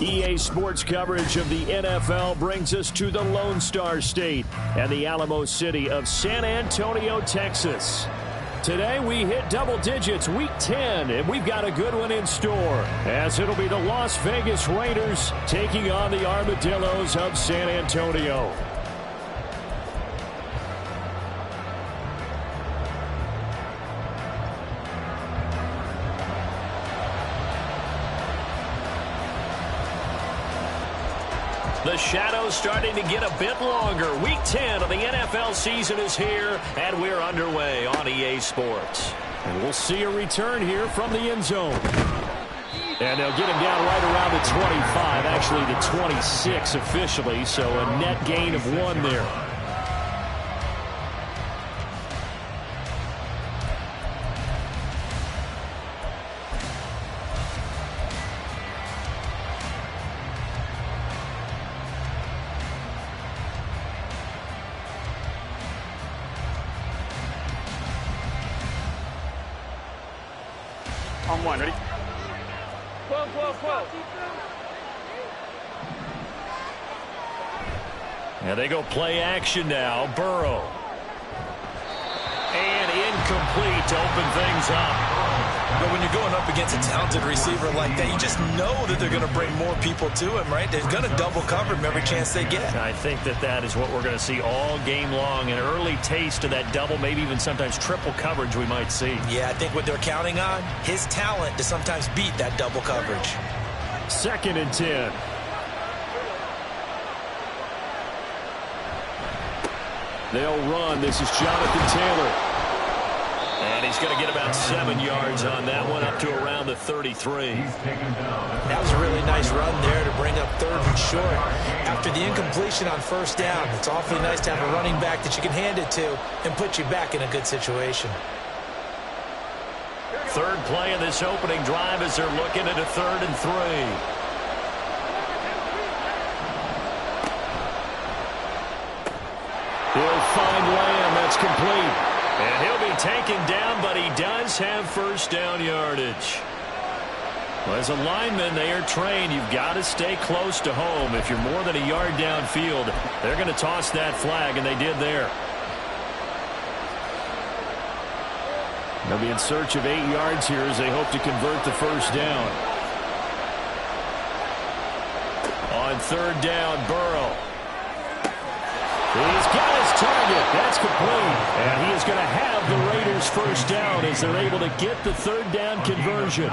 EA Sports coverage of the NFL brings us to the Lone Star State and the Alamo City of San Antonio, Texas. Today we hit double digits, week 10, and we've got a good one in store, as it'll be the Las Vegas Raiders taking on the Armadillos of San Antonio. The shadow's starting to get a bit longer. Week 10 of the NFL season is here, and we're underway on EA Sports. And we'll see a return here from the end zone. And they'll get him down right around the 25, actually the 26 officially, so a net gain of 1 there. On one, ready? 12, 12, 12. And they go play action now. Burrow. And incomplete to open things up. But when you're going up against a talented receiver like that, you just know that they're going to bring more people to him, right? They're going to double cover him every chance they get. I think that is what we're going to see all game long. An early taste of that double, maybe even sometimes triple coverage we might see. Yeah, I think what they're counting on, his talent to sometimes beat that double coverage. 2nd and 10. They'll run. This is Jonathan Taylor. And he's going to get about 7 yards on that one, up to around the 33. That was a really nice run there to bring up 3rd and short. After the incompletion on 1st down, it's awfully nice to have a running back that you can hand it to and put you back in a good situation. 3rd play of this opening drive as they're looking at a 3rd and 3. He'll find Lamb. That's complete. And he'll be taken down, but he does have 1st down yardage. Well, as a lineman, they are trained. You've got to stay close to home. If you're more than a yard downfield, they're going to toss that flag, and they did there. They'll be in search of 8 yards here as they hope to convert the 1st down. On 3rd down, Burrow. He's got his target. That's complete. And he is going to have the Raiders' 1st down as they're able to get the 3rd down conversion.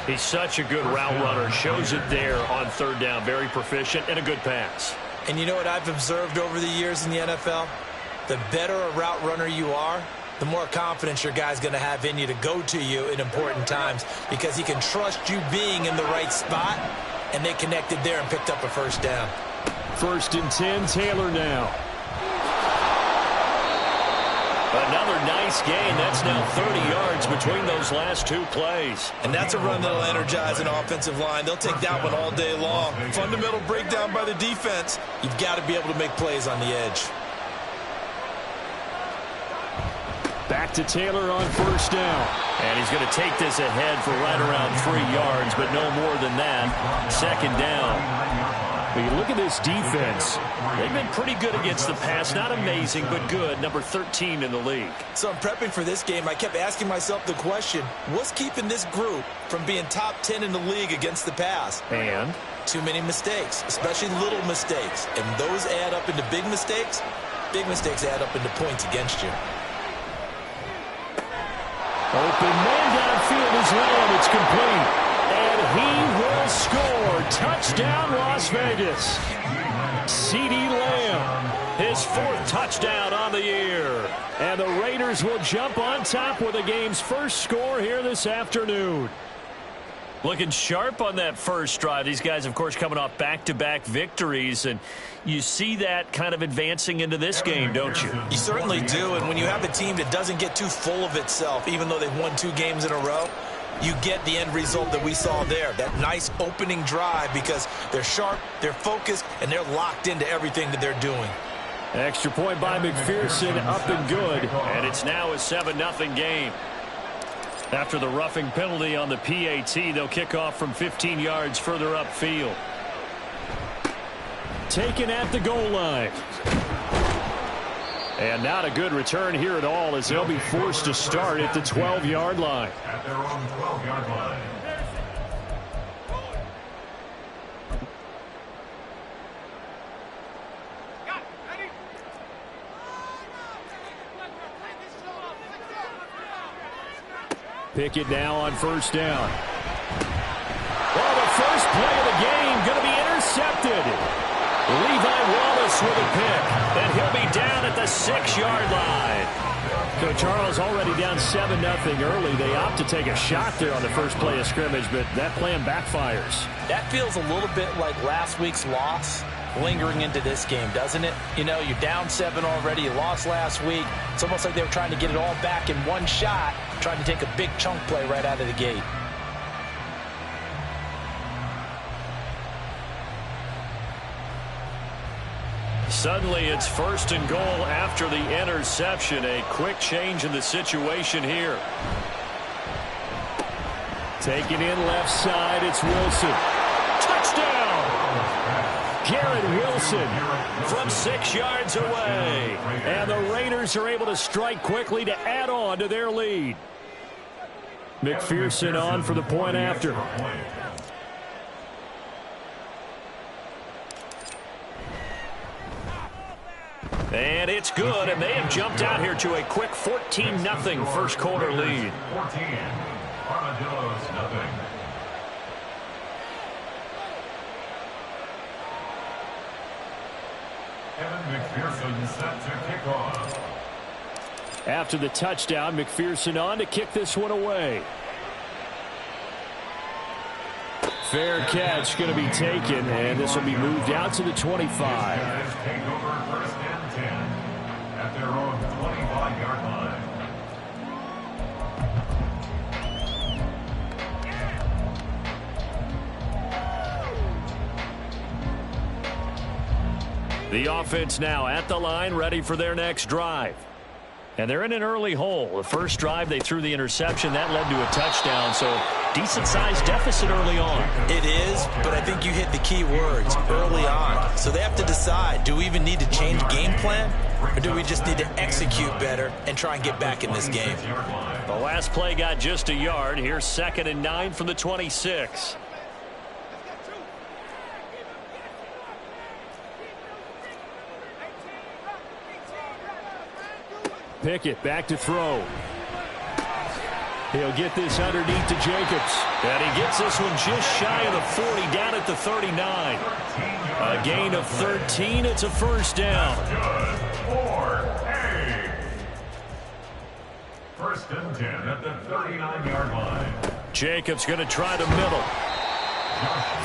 He's such a good route runner. Shows it there on 3rd down. Very proficient and a good pass. And you know what I've observed over the years in the NFL? The better a route runner you are, the more confidence your guy's going to have in you to go to you in important times because he can trust you being in the right spot, and they connected there and picked up a 1st down. 1st and 10, Taylor now. Another nice gain. That's now 30 yards between those last 2 plays. And that's a run that'll energize an offensive line. They'll take that one all day long. Fundamental breakdown by the defense. You've got to be able to make plays on the edge. Back to Taylor on 1st down. And he's going to take this ahead for right around 3 yards, but no more than that. 2nd down. But you look at this defense. They've been pretty good against the pass. Not amazing, but good. Number 13 in the league. So I'm prepping for this game. I kept asking myself the question, what's keeping this group from being top 10 in the league against the pass? And? Too many mistakes, especially little mistakes. And those add up into big mistakes. Big mistakes add up into points against you. Open man downfield is Lamb. It's complete. And he will score. Touchdown, Las Vegas. CeeDee Lamb, his 4th touchdown on the year. And the Raiders will jump on top with the game's 1st score here this afternoon. Looking sharp on that 1st drive. These guys, of course, coming off back-to-back victories. And you see that kind of advancing into this game, don't you? You certainly do. And when you have a team that doesn't get too full of itself, even though they've won 2 games in a row, you get the end result that we saw there, that nice opening drive, because they're sharp, they're focused, and they're locked into everything that they're doing. Extra point by McPherson, up and good. And it's now a 7-0 game. After the roughing penalty on the PAT, they'll kick off from 15 yards further upfield. Taken at the goal line. And not a good return here at all, as they'll be forced to start at the 12-yard line. At their own 12-yard line. Pickett now on first down. Well, the first play of the game going to be intercepted. Levi Wallace with a pick, and he'll be down at the 6-yard line. So Charles already down 7-0 early. They opt to take a shot there on the first play of scrimmage, but that plan backfires. That feels a little bit like last week's loss lingering into this game, doesn't it? You know, you're down 7 already. You lost last week. It's almost like they were trying to get it all back in one shot, trying to take a big chunk play right out of the gate. Suddenly it's first and goal after the interception. A quick change in the situation here. Taken in left side, it's Wilson. Touchdown! Garrett Wilson from 6 yards away. And the Raiders are able to strike quickly to add on to their lead. McPherson on for the point after. And it's good, and they have jumped out here to a quick 14-0 first quarter lead. 14, Armadillos nothing. Evan McPherson set to kick off. After the touchdown, McPherson on to kick this one away. Fair catch going to be taken, and this will be moved out to the 25. Take over first and 10 at their own 25-yard line. The offense now at the line, ready for their next drive. And they're in an early hole. The first drive, they threw the interception. That led to a touchdown, so decent-sized deficit early on. It is, but I think you hit the key words, early on. So they have to decide, do we even need to change game plan, or do we just need to execute better and try and get back in this game? The last play got just a yard. Here's 2nd and 9 from the 26. Pickett back to throw. He'll get this underneath to Jacobs. And he gets this one just shy of the 40, down at the 39. A gain of 13. It's a first down. First and 10 at the 39-yard line. Jacobs going to try the middle.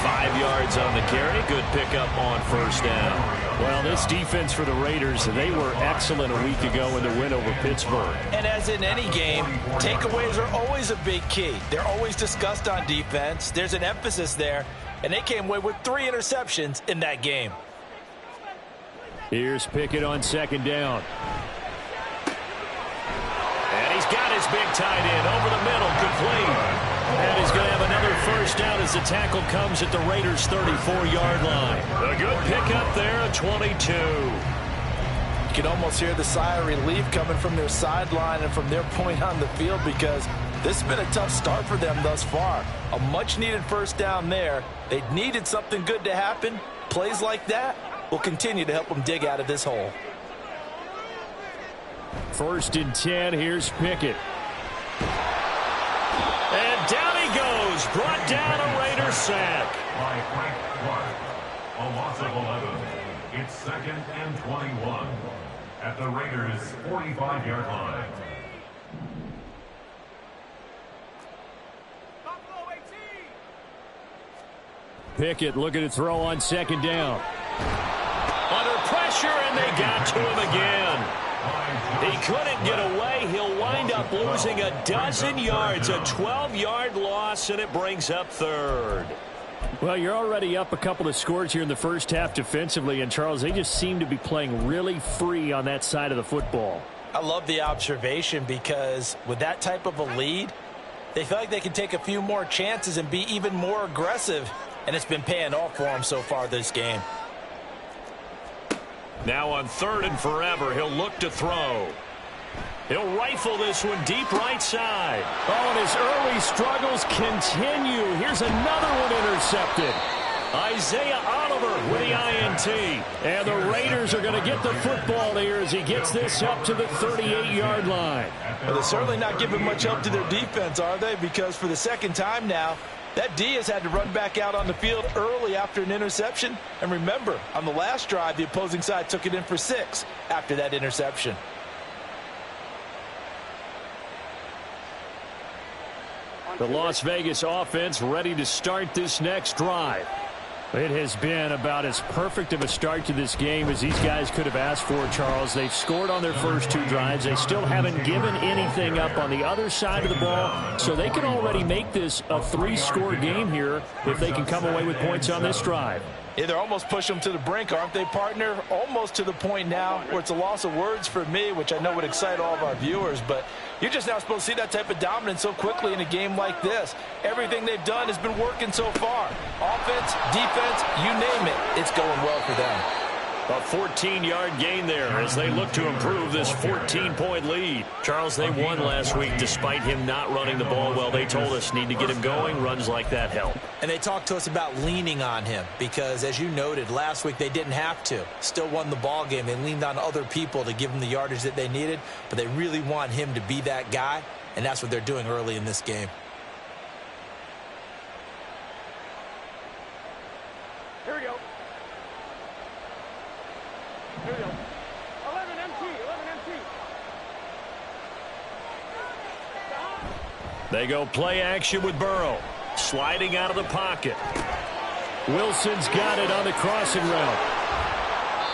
5 yards on the carry. Good pickup on first down. Well, this defense for the Raiders, they were excellent a week ago in the win over Pittsburgh. And as in any game, takeaways are always a big key. They're always discussed on defense. There's an emphasis there, and they came away with 3 interceptions in that game. Here's Pickett on 2nd down. And he's got his big tight end over the middle, complete. And he's going to have another first down as the tackle comes at the Raiders' 34-yard line. A good pickup there at 22. You can almost hear the sigh of relief coming from their sideline and from their point on the field, because this has been a tough start for them thus far. A much-needed first down there. They needed something good to happen. Plays like that will continue to help them dig out of this hole. 1st and 10. Here's Pickett. And down he goes. Brought down a Raiders sack. By Frank Clark. A loss of 11. It's 2nd and 21 at the Raiders' 45-yard line. Pickett looking to throw on 2nd down. Under pressure, and they got to him again. He couldn't get away. He'll wind up losing a dozen yards, a 12-yard loss, and it brings up 3rd. Well, you're already up a couple of scores here in the first half defensively, and Charles, they just seem to be playing really free on that side of the football. I love the observation, because with that type of a lead, They feel like they can take a few more chances and be even more aggressive, and it's been paying off for them so far this game. Now on 3rd and forever, he'll look to throw. He'll rifle this one deep right side. Oh, and his early struggles continue. Here's another one intercepted. Isaiah Oliver with the INT. And the Raiders are going to get the football here as he gets this up to the 38-yard line. Well, they're certainly not giving much help to their defense, are they? Because for the second time now, that D has had to run back out on the field early after an interception. And remember, on the last drive, the opposing side took it in for 6 after that interception. The Las Vegas offense ready to start this next drive. It has been about as perfect of a start to this game as these guys could have asked for, Charles. They've scored on their first 2 drives. They still haven't given anything up on the other side of the ball, so they can already make this a 3-score game here if they can come away with points on this drive. Yeah, they're almost pushing them to the brink, aren't they, partner? Almost to the point now where it's a loss of words for me, which I know would excite all of our viewers, but you're just now supposed to see that type of dominance so quickly in a game like this. Everything they've done has been working so far. Offense, defense, you name it, it's going well for them. A 14-yard gain there as they look to improve this 14-point lead. Charles, they won last week despite him not running the ball well. They told us need to get him going. Runs like that help. And they talked to us about leaning on him because, as you noted, last week they didn't have to. Still won the ball game. They leaned on other people to give them the yardage that they needed, but they really want him to be that guy, and that's what they're doing early in this game. Here we go. Here we go. 11 MT, 11 MT. They go play action with Burrow. Sliding out of the pocket. Wilson's got it on the crossing route.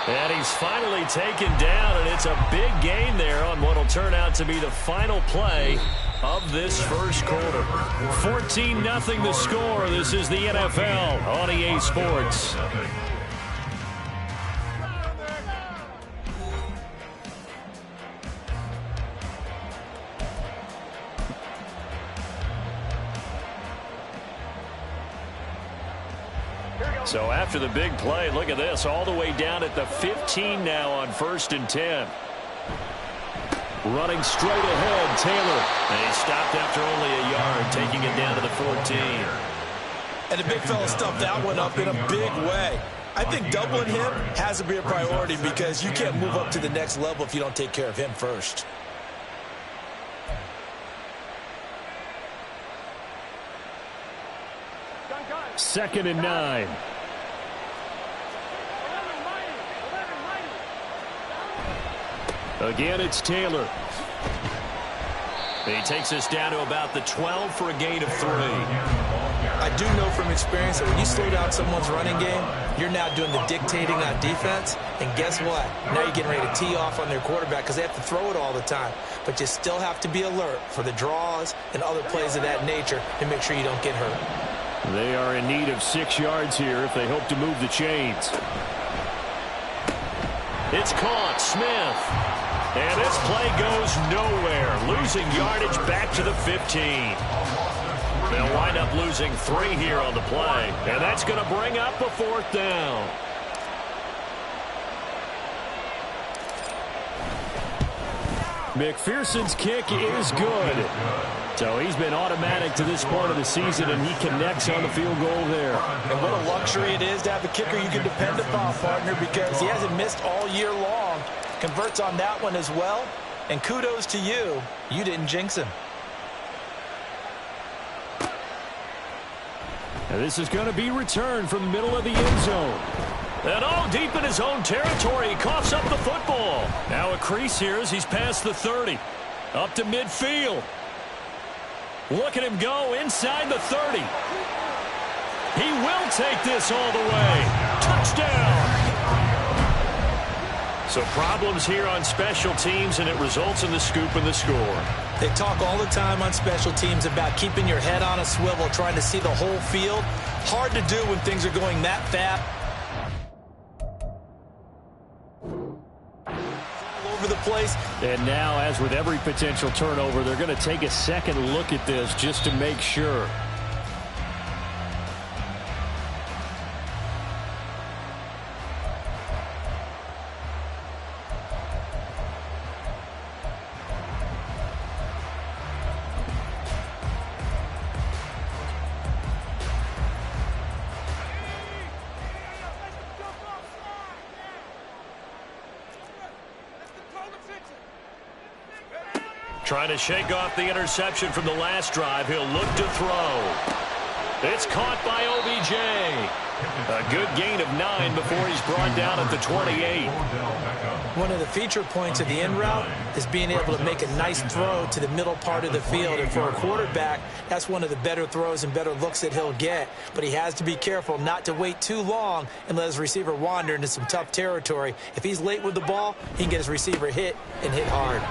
And he's finally taken down, and it's a big gain there on what will turn out to be the final play of this first quarter. 14-0 the score. This is the NFL on EA Sports. So after the big play, look at this, all the way down at the 15 now on 1st and 10. Running straight ahead, Taylor. And he stopped after only a yard, taking it down to the 14. And the big fella stuffed that one up in a big way. I think doubling him has to be a priority because you can't move up to the next level if you don't take care of him first. Second and 9. Again, it's Taylor. He takes us down to about the 12 for a gain of 3. I do know from experience that when you slow down someone's running game, you're now doing the dictating on defense. And guess what? Now you're getting ready to tee off on their quarterback because they have to throw it all the time. But you still have to be alert for the draws and other plays of that nature to make sure you don't get hurt. They are in need of 6 yards here if they hope to move the chains. It's caught. Smith. And this play goes nowhere. Losing yardage back to the 15. They'll wind up losing 3 here on the play. And that's going to bring up a 4th down. McPherson's kick is good. So he's been automatic to this point of the season, and he connects on the field goal there. And what a luxury it is to have a kicker you can depend upon, partner, because he hasn't missed all year long. Converts on that one as well. And kudos to you. You didn't jinx him. And this is going to be returned from the middle of the end zone. And all deep in his own territory, he coughs up the football. Now a crease here as he's past the 30. Up to midfield. Look at him go inside the 30. He will take this all the way. Touchdown. So problems here on special teams, and it results in the scoop and the score. They talk all the time on special teams about keeping your head on a swivel, trying to see the whole field. Hard to do when things are going that fast. over the place. And now, as with every potential turnover, they're going to take a second look at this just to make sure. Trying to shake off the interception from the last drive. He'll look to throw. It's caught by OBJ. A good gain of 9 before he's brought down at the 28. One of the feature points of the in route is being able to make a nice throw to the middle part of the field. And for a quarterback, that's one of the better throws and better looks that he'll get. But he has to be careful not to wait too long and let his receiver wander into some tough territory. If he's late with the ball, he can get his receiver hit and hit hard.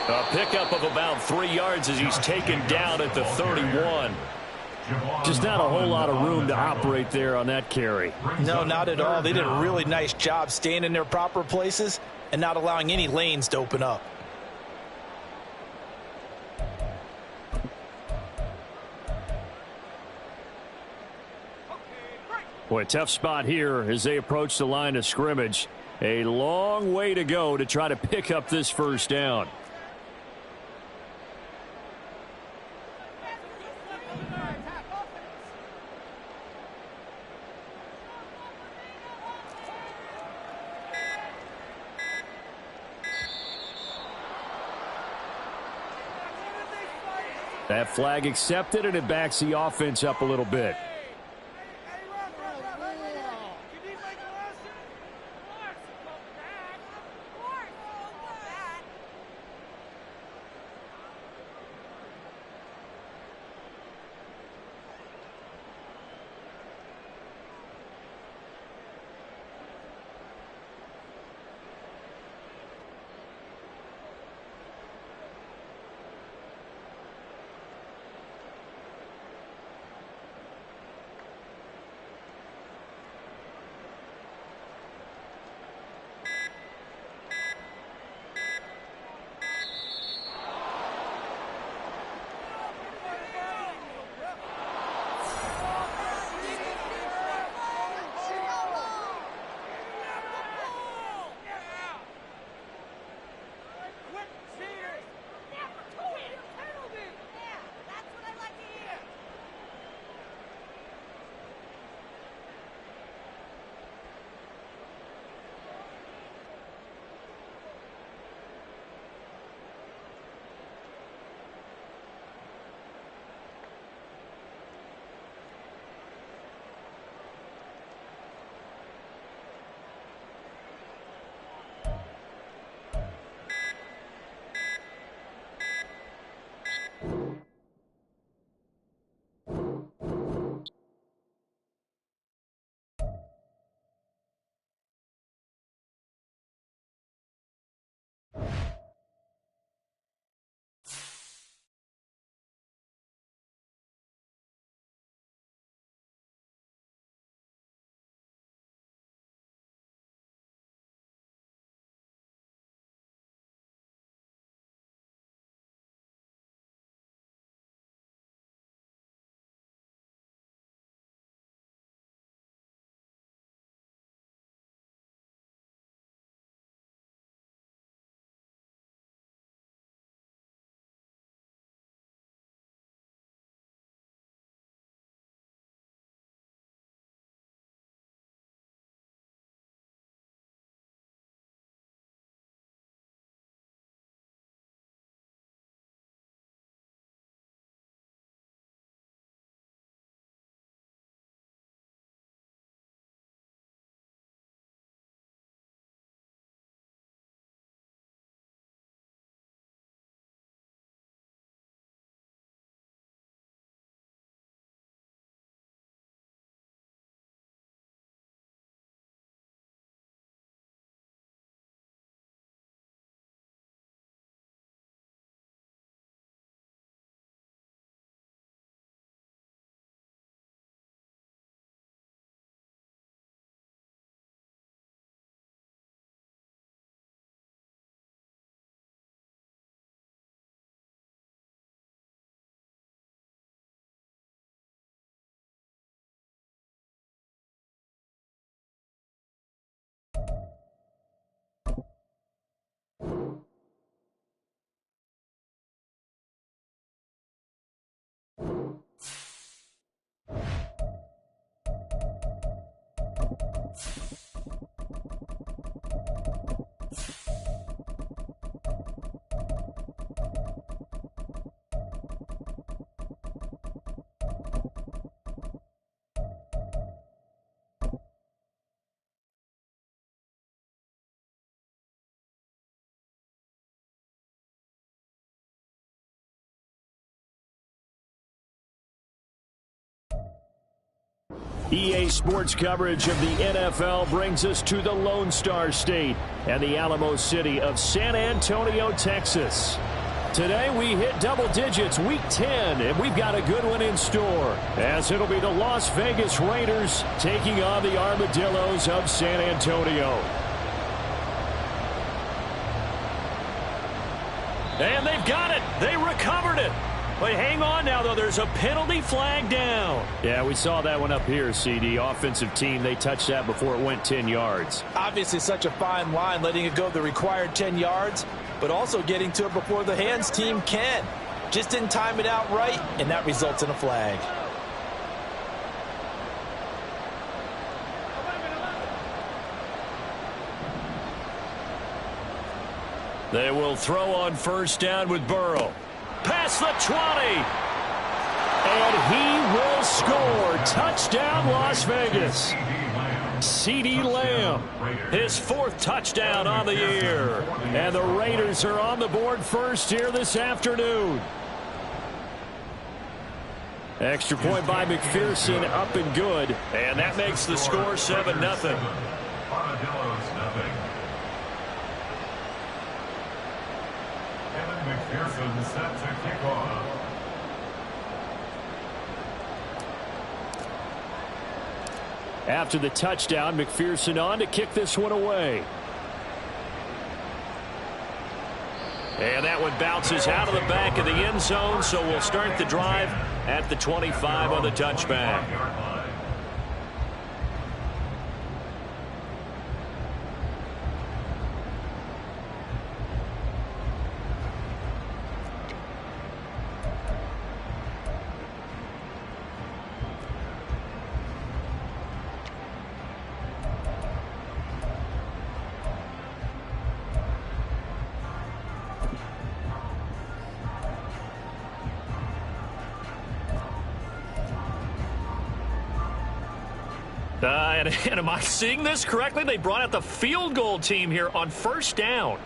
A pickup of about 3 yards as he's taken down at the 31. Just not a whole lot of room to operate there on that carry. No, not at all. They did a really nice job staying in their proper places and not allowing any lanes to open up. Boy, tough spot here as they approach the line of scrimmage. A long way to go to try to pick up this first down. That flag accepted, and it backs the offense up a little bit. EA Sports coverage of the NFL brings us to the Lone Star State and the Alamo City of San Antonio, Texas. Today we hit double digits, week 10, and we've got a good one in store, as it'll be the Las Vegas Raiders taking on the Armadillos of San Antonio. And they've got it. They recovered it. But hang on now, though. There's a penalty flag down. Yeah, we saw that one up here, CD. Offensive team, they touched that before it went 10 yards. Obviously such a fine line, letting it go the required 10 yards, but also getting to it before the hands team can. Just didn't time it out right, and that results in a flag. They will throw on first down with Burrow. Past the 20. And he will score. Touchdown, Las Vegas. CeeDee Lamb, his 4th touchdown on the year. And the Raiders are on the board first here this afternoon. Extra point by McPherson, up and good. And that makes the score 7-0. McPherson set to kick off. After the touchdown, McPherson on to kick this one away. And that one bounces out of the back of the end zone, so we'll start the drive at the 25 on the touchback. And am I seeing this correctly? They brought out the field goal team here on first down.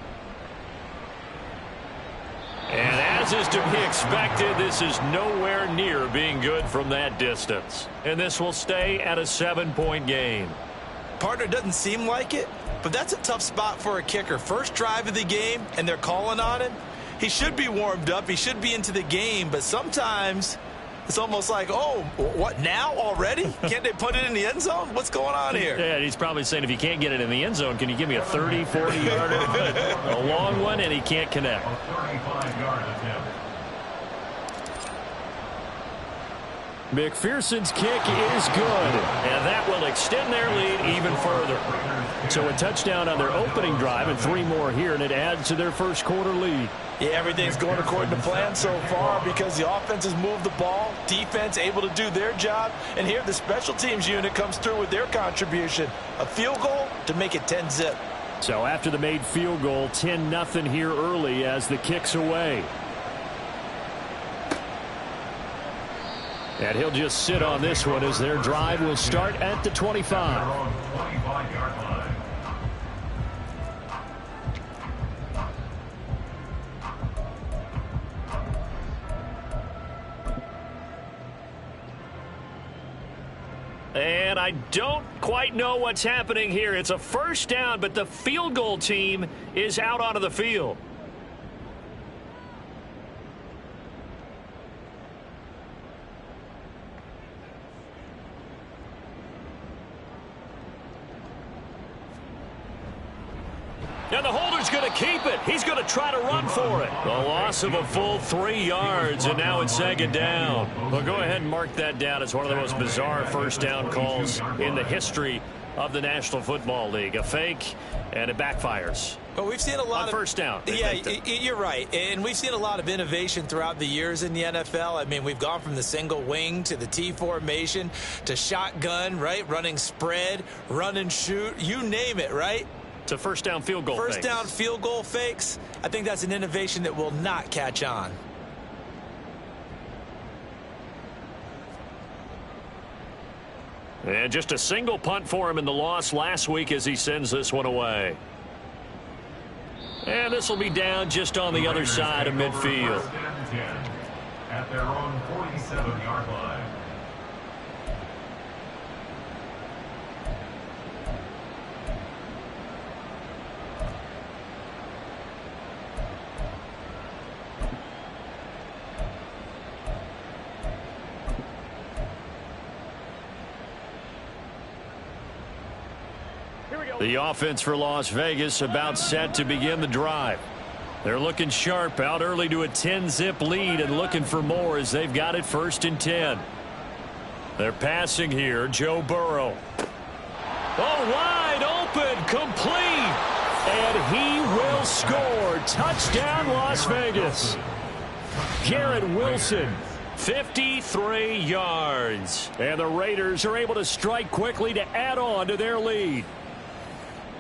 And as is to be expected, this is nowhere near being good from that distance. And this will stay at a 7-point game. Partner, doesn't seem like it, but that's a tough spot for a kicker. First drive of the game, and they're calling on him. He should be warmed up. He should be into the game, but sometimes it's almost like, oh, what, now already? Can't they put it in the end zone? What's going on here? Yeah, he's probably saying, if you can't get it in the end zone, can you give me a 30, 40-yarder? A long one, and he can't connect. A 35-yard attempt. McPherson's kick is good, and that will extend their lead even further. So a touchdown on their opening drive and 3 more here, and it adds to their first quarter lead. Yeah, everything's going according to plan so far because the offense has moved the ball, defense able to do their job, and here the special teams unit comes through with their contribution. A field goal to make it 10-zip. So after the made field goal, 10-0 here early as the kick's away. And he'll just sit on this one as their drive will start at the 25. And I don't quite know what's happening here. It's a first down, but the field goal team is out onto the field. And the holder's going to keep it. He's going to try to run for it. The loss of a full 3 yards, and now it's 2nd down. Well, go ahead and mark that down as one of the most bizarre first down calls in the history of the National Football League. A fake, and it backfires. But we've seen a lot on of first down. Yeah, you're right. And we've seen a lot of innovation throughout the years in the NFL. I mean, we've gone from the single wing to the T formation to shotgun, right? Running spread, run and shoot, you name it, right? To first down field goal fakes. First down field goal fakes. I think that's an innovation that will not catch on. And just a single punt for him in the loss last week as he sends this one away. And this will be down just on the other side of midfield. At their own 47-yard line. The offense for Las Vegas about set to begin the drive. They're looking sharp, out early to a 10-zip lead and looking for more as they've got it 1st and 10. They're passing here. Joe Burrow. Oh, wide open, complete. And he will score. Touchdown, Las Vegas. Garrett Wilson, 53 yards. And the Raiders are able to strike quickly to add on to their lead.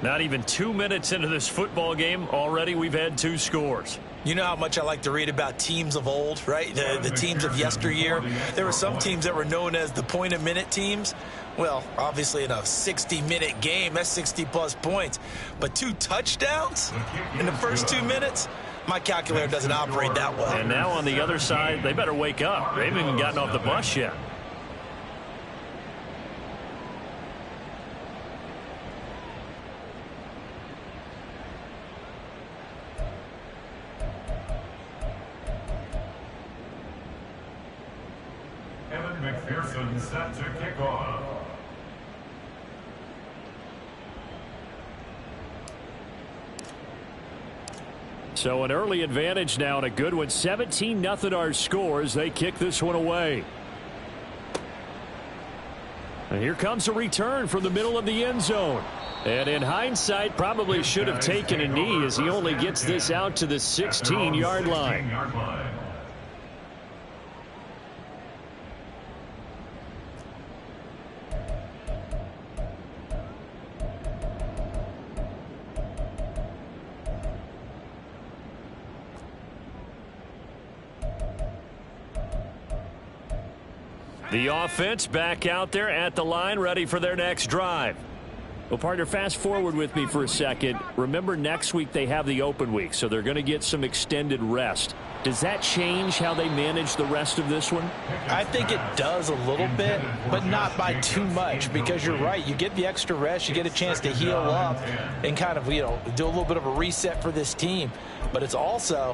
Not even 2 minutes into this football game, already we've had 2 scores. You know how much I like to read about teams of old, right? The teams of yesteryear. There were some teams that were known as the point-a-minute teams. Well, obviously in a 60-minute game, that's 60-plus points. But 2 touchdowns in the first 2 minutes? My calculator doesn't operate that well. And now on the other side, they better wake up. They haven't even gotten off the bus yet. McPherson set to kick off. So an early advantage now and a good one. 17-0 our score as they kick this one away. And here comes a return from the middle of the end zone. And in hindsight, probably should have taken a knee as he only gets this out to the 16-yard line. The offense back out there at the line, ready for their next drive. Well, partner, fast forward with me for a second. Remember, next week they have the open week, so they're going to get some extended rest. Does that change how they manage the rest of this one? I think it does a little bit, but not by too much, because you're right. You get the extra rest, you get a chance to heal up and kind of, do a little bit of a reset for this team. But it's also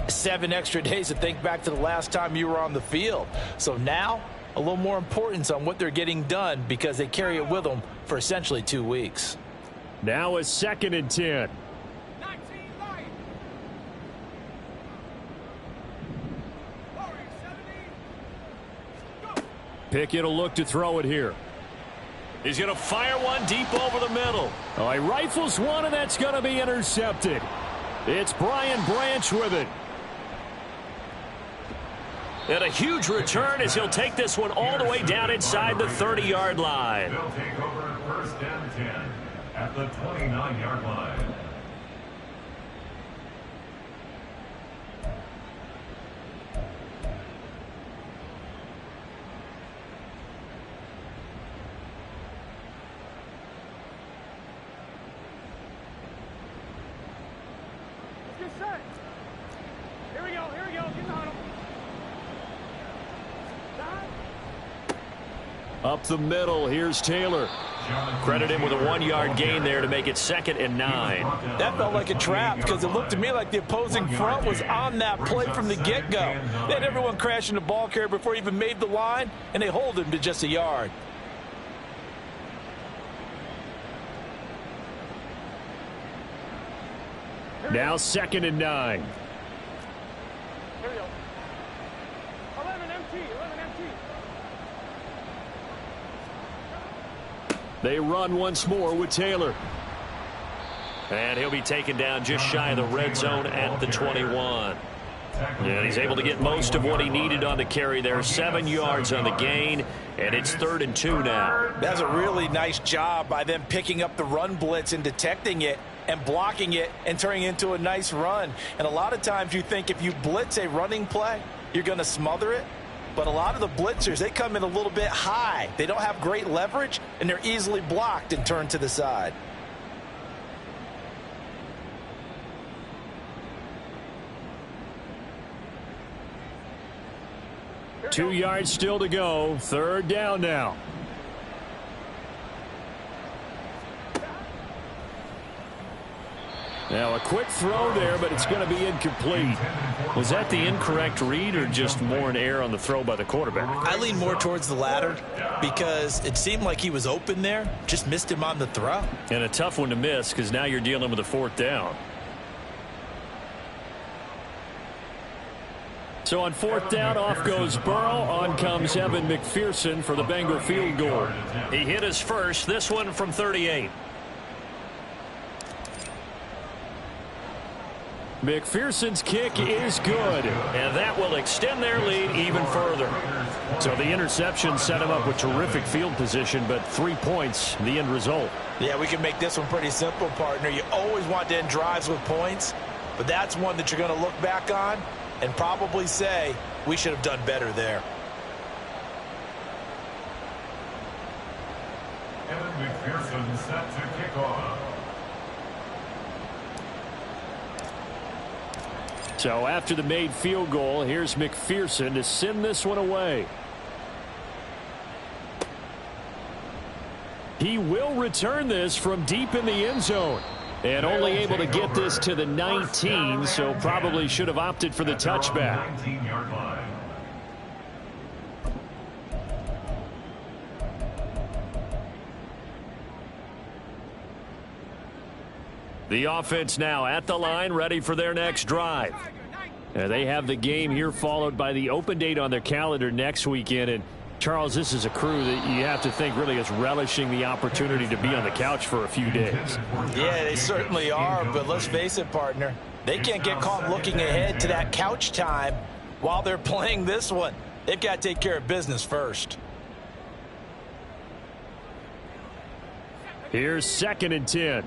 7 extra days to think back to the last time you were on the field. So now, a little more importance on what they're getting done because they carry it with them for essentially 2 weeks. Now a 2nd and 10. Pickett will look to throw it here. He's going to fire one deep over the middle. Oh, he rifles one, and that's going to be intercepted. It's Brian Branch with it. And a huge return as he'll take this one all the way down inside the 30-yard line. They'll take over 1st and 10 at the 29-yard line. Let's get set. Here we go. Get in the huddle. Up the middle, here's Taylor. Credit him with a 1-yard gain there to make it 2nd and 9. That felt like a trap because it looked to me like the opposing front was on that play from the get-go. They had everyone crashing the ball carrier before he even made the line, and they hold him to just a yard. Now 2nd and 9. Here we go. 11 MT. They run once more with Taylor. And he'll be taken down just shy of the red zone at the 21. And he's able to get most of what he needed on the carry there. 7 yards on the gain, and it's 3rd and 2 now. That's a really nice job by them picking up the run blitz and detecting it and blocking it and turning it into a nice run. And a lot of times you think if you blitz a running play, you're going to smother it. But a lot of the blitzers, they come in a little bit high. They don't have great leverage, and they're easily blocked and turned to the side. Two yards still to go. 3rd down now. Now a quick throw there, but it's going to be incomplete. Was that the incorrect read or just more an error on the throw by the quarterback? I lean more towards the latter because it seemed like he was open there. Just missed him on the throw. And a tough one to miss because now you're dealing with a 4th down. So on 4th down, off goes Burrow. On comes Evan McPherson for the Bengal field goal. He hit his first, this one from 38. McPherson's kick is good, and that will extend their lead even further. So the interception set him up with terrific field position, but 3 points, the end result. Yeah, we can make this one pretty simple, partner. You always want to end drives with points, but that's one that you're going to look back on and probably say, we should have done better there. Evan McPherson set to kick off. So after the made field goal, here's McPherson to send this one away. He will return this from deep in the end zone. And only able to get this to the 19, so probably should have opted for the touchback. 19-yard line. The offense now at the line, ready for their next drive. They have the game here followed by the open date on their calendar next weekend. And Charles, this is a crew that you have to think really is relishing the opportunity to be on the couch for a few days. Yeah, they certainly are, but let's face it, partner. They can't get caught looking ahead to that couch time while they're playing this one. They've got to take care of business first. Here's 2nd and 10.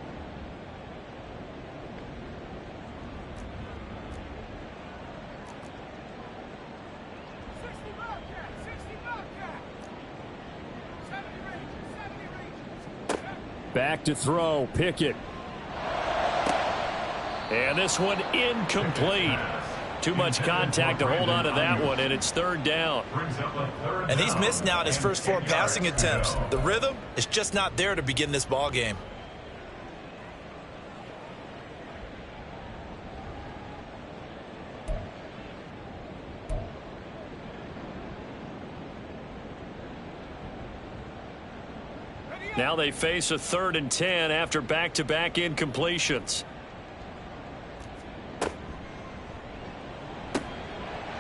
Back to throw, Pickett. And this one incomplete. Too much contact to hold on to that one, and it's 3rd down. And he's missed now in his first 4 passing attempts. The rhythm is just not there to begin this ball game. Now they face a 3rd and 10 after back-to-back incompletions.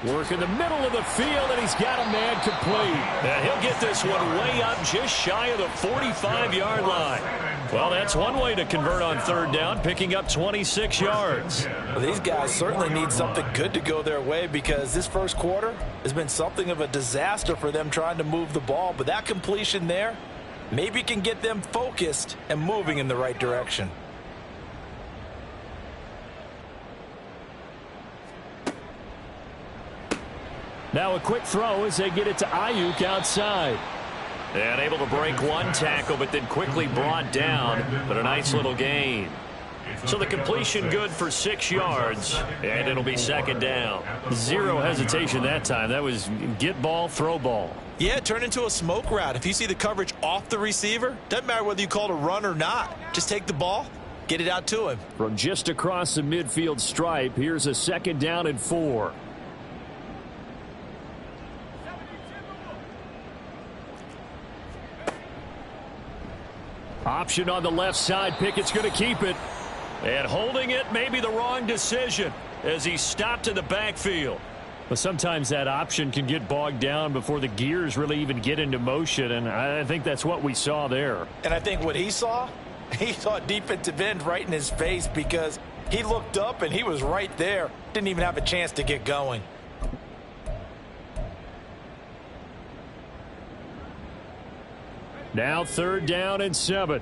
Work in the middle of the field, and he's got a man complete. And he'll get this one way up just shy of the 45-yard line. Well, that's one way to convert on 3rd down, picking up 26 yards. Well, these guys certainly need something good to go their way because this first quarter has been something of a disaster for them trying to move the ball. But that completion there maybe can get them focused and moving in the right direction. Now a quick throw as they get it to Ayuk outside. And able to break one tackle, but then quickly brought down. But a nice little gain. So the completion good for 6 yards, and it'll be 2nd down. Zero hesitation that time. That was get ball, throw ball. Yeah, turn into a smoke route. If you see the coverage off the receiver, doesn't matter whether you call it a run or not. Just take the ball, get it out to him. From just across the midfield stripe, here's a 2nd down and 4. Option on the left side. Pickett's going to keep it. And holding it may be the wrong decision as he stopped in the backfield. But sometimes that option can get bogged down before the gears really even get into motion, and I think that's what we saw there. And I think what he saw defensive end right in his face because he looked up and he was right there. Didn't even have a chance to get going. Now 3rd down and 7.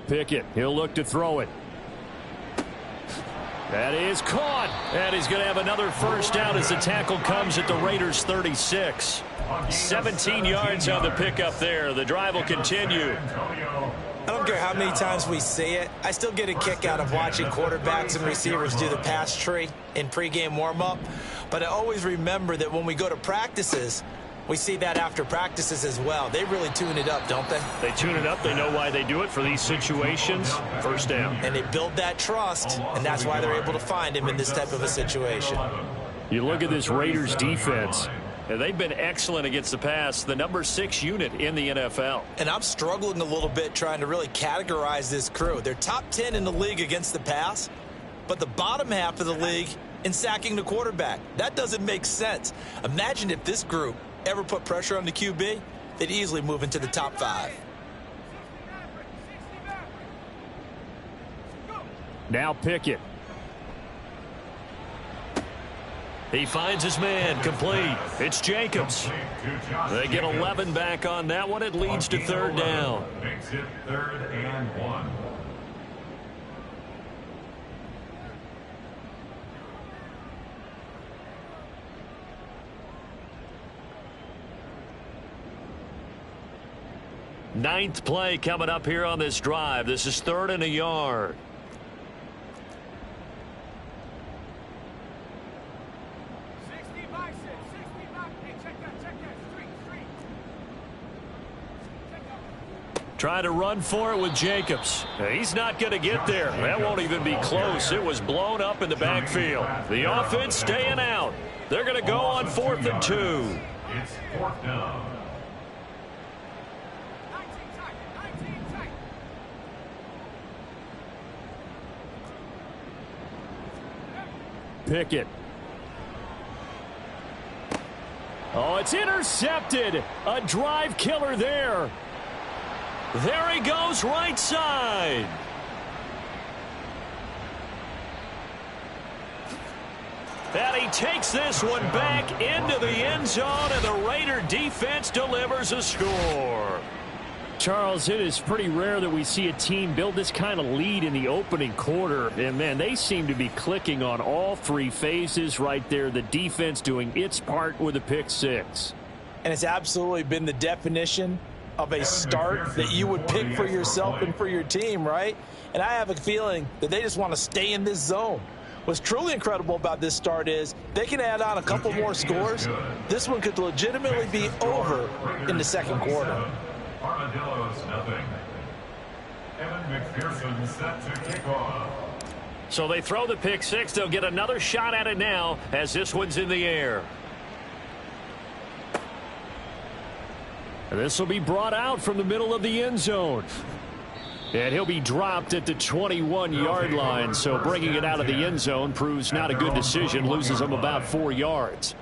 Pickett, he'll look to throw it. That is caught. And he's going to have another first down as the tackle comes at the Raiders' 36. 17 yards on the pickup there. The drive will continue. I don't care how many times we say it. I still get a kick out of watching quarterbacks and receivers do the pass tree in pregame warm-up. But I always remember that when we go to practices, We see that after practices as well. They really tune it up, don't they? They tune it up. They know why they do it for these situations. First down. And they build that trust, and that's why they're able to find him in this type of a situation. You look at this Raiders defense, and they've been excellent against the pass, the number 6 unit in the NFL. And I'm struggling a little bit trying to really categorize this crew. They're top 10 in the league against the pass, but the bottom half of the league in sacking the quarterback. That doesn't make sense. Imagine if this group ever put pressure on the QB, they'd easily move into the top 5. Now Pickett. He finds his man, complete. It's Jacobs. They get 11 back on that one. It leads to third down. Makes it 3rd and 1. Ninth play coming up here on this drive. This is 3rd and a yard. Trying to run for it with Jacobs. He's not going to get there. That won't even be close. It was blown up in the backfield. The offense staying out. They're going to go on 4th and 2. It's 4th down. Pickett. Oh, it's intercepted. A drive killer there. There he goes, right side. And he takes this one back into the end zone, and the Raider defense delivers a score. Charles, it is pretty rare that we see a team build this kind of lead in the opening quarter. And, man, they seem to be clicking on all 3 phases right there. The defense doing its part with a pick 6. And it's absolutely been the definition of a start that you would pick for yourself and for your team, right? And I have a feeling that they just want to stay in this zone. What's truly incredible about this start is they can add on a couple more scores. This one could legitimately be over in the second quarter. Armadillos, nothing. Evan McPherson set to kick off. So they throw the pick 6. They'll get another shot at it now as this one's in the air. This will be brought out from the middle of the end zone. And he'll be dropped at the 21-yard line. So bringing it out of the end zone proves not a good decision. Loses him about 4 yards.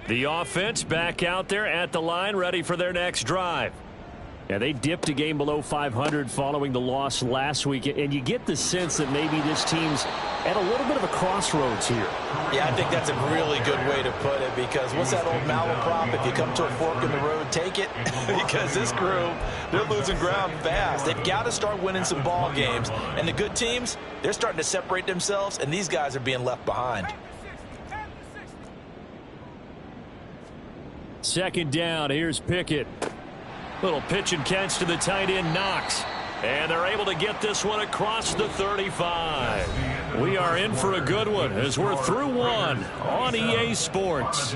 The offense back out there at the line, ready for their next drive. Yeah, they dipped a game below 500 following the loss last week, and you get the sense that maybe this team's at a little bit of a crossroads here. Yeah, I think that's a really good way to put it, because what's that old malaprop? If you come to a fork in the road, take it. Because this crew, they're losing ground fast. They've got to start winning some ball games. And the good teams, they're starting to separate themselves, and these guys are being left behind. Second down, here's Pickett. Little pitch and catch to the tight end, Knox. And they're able to get this one across the 35. We are in for a good one as we're through one on EA Sports.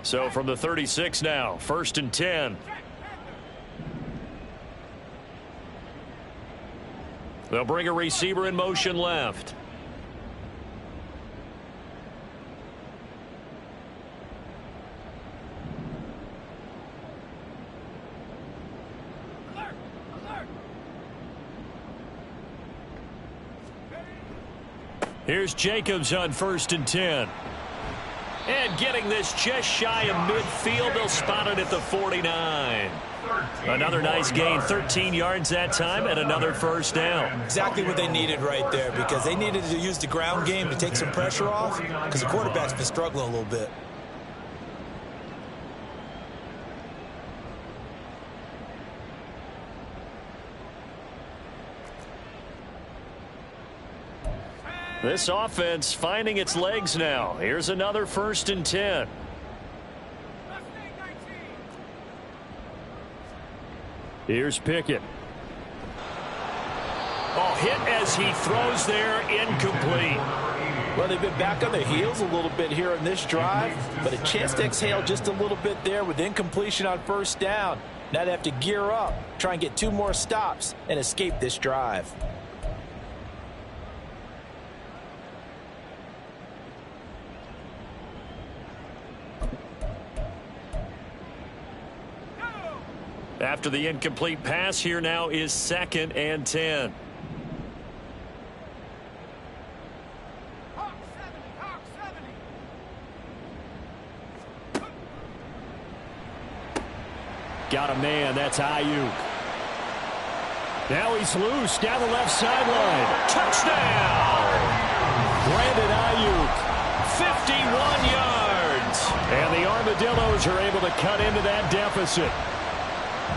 So from the 36 now, 1st and 10. They'll bring a receiver in motion left. Alert! Alert! Here's Jacobs on 1st and 10. And getting this just shy of midfield, they'll spot it at the 49. Another nice gain, 13 yards that time, and another first down. Exactly what they needed right there, because they needed to use the ground game to take some pressure off, because the quarterback's been struggling a little bit. This offense finding its legs now. Here's another 1st and 10. Here's Pickett. Oh, hit as he throws there, incomplete. Well, they've been back on their heels a little bit here in this drive, but a chance to exhale just a little bit there with incompletion on 1st down. Now they have to gear up, try and get 2 more stops, and escape this drive. After the incomplete pass, here now is 2nd and 10. Got a man. That's Ayuk. Now he's loose down the left sideline. Touchdown! Brandon Ayuk, 51 yards. And the Armadillos are able to cut into that deficit.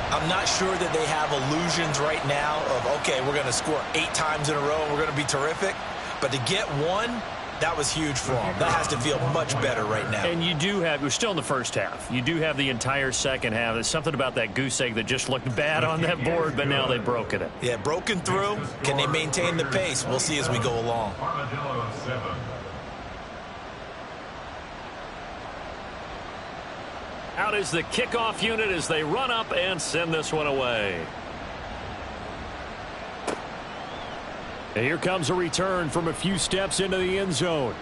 I'm not sure that they have illusions right now of, okay, we're going to score 8 times in a row and we're going to be terrific. But to get 1, that was huge for them. That has to feel much better right now. And you do have, we're still in the first half. You do have the entire second half. There's something about that goose egg that just looked bad on that board, but now they've broken it. Yeah, broken through. Can they maintain the pace? We'll see as we go along. Armadillos 7. Out is the kickoff unit as they run up and send this one away. And here comes a return from a few steps into the end zone.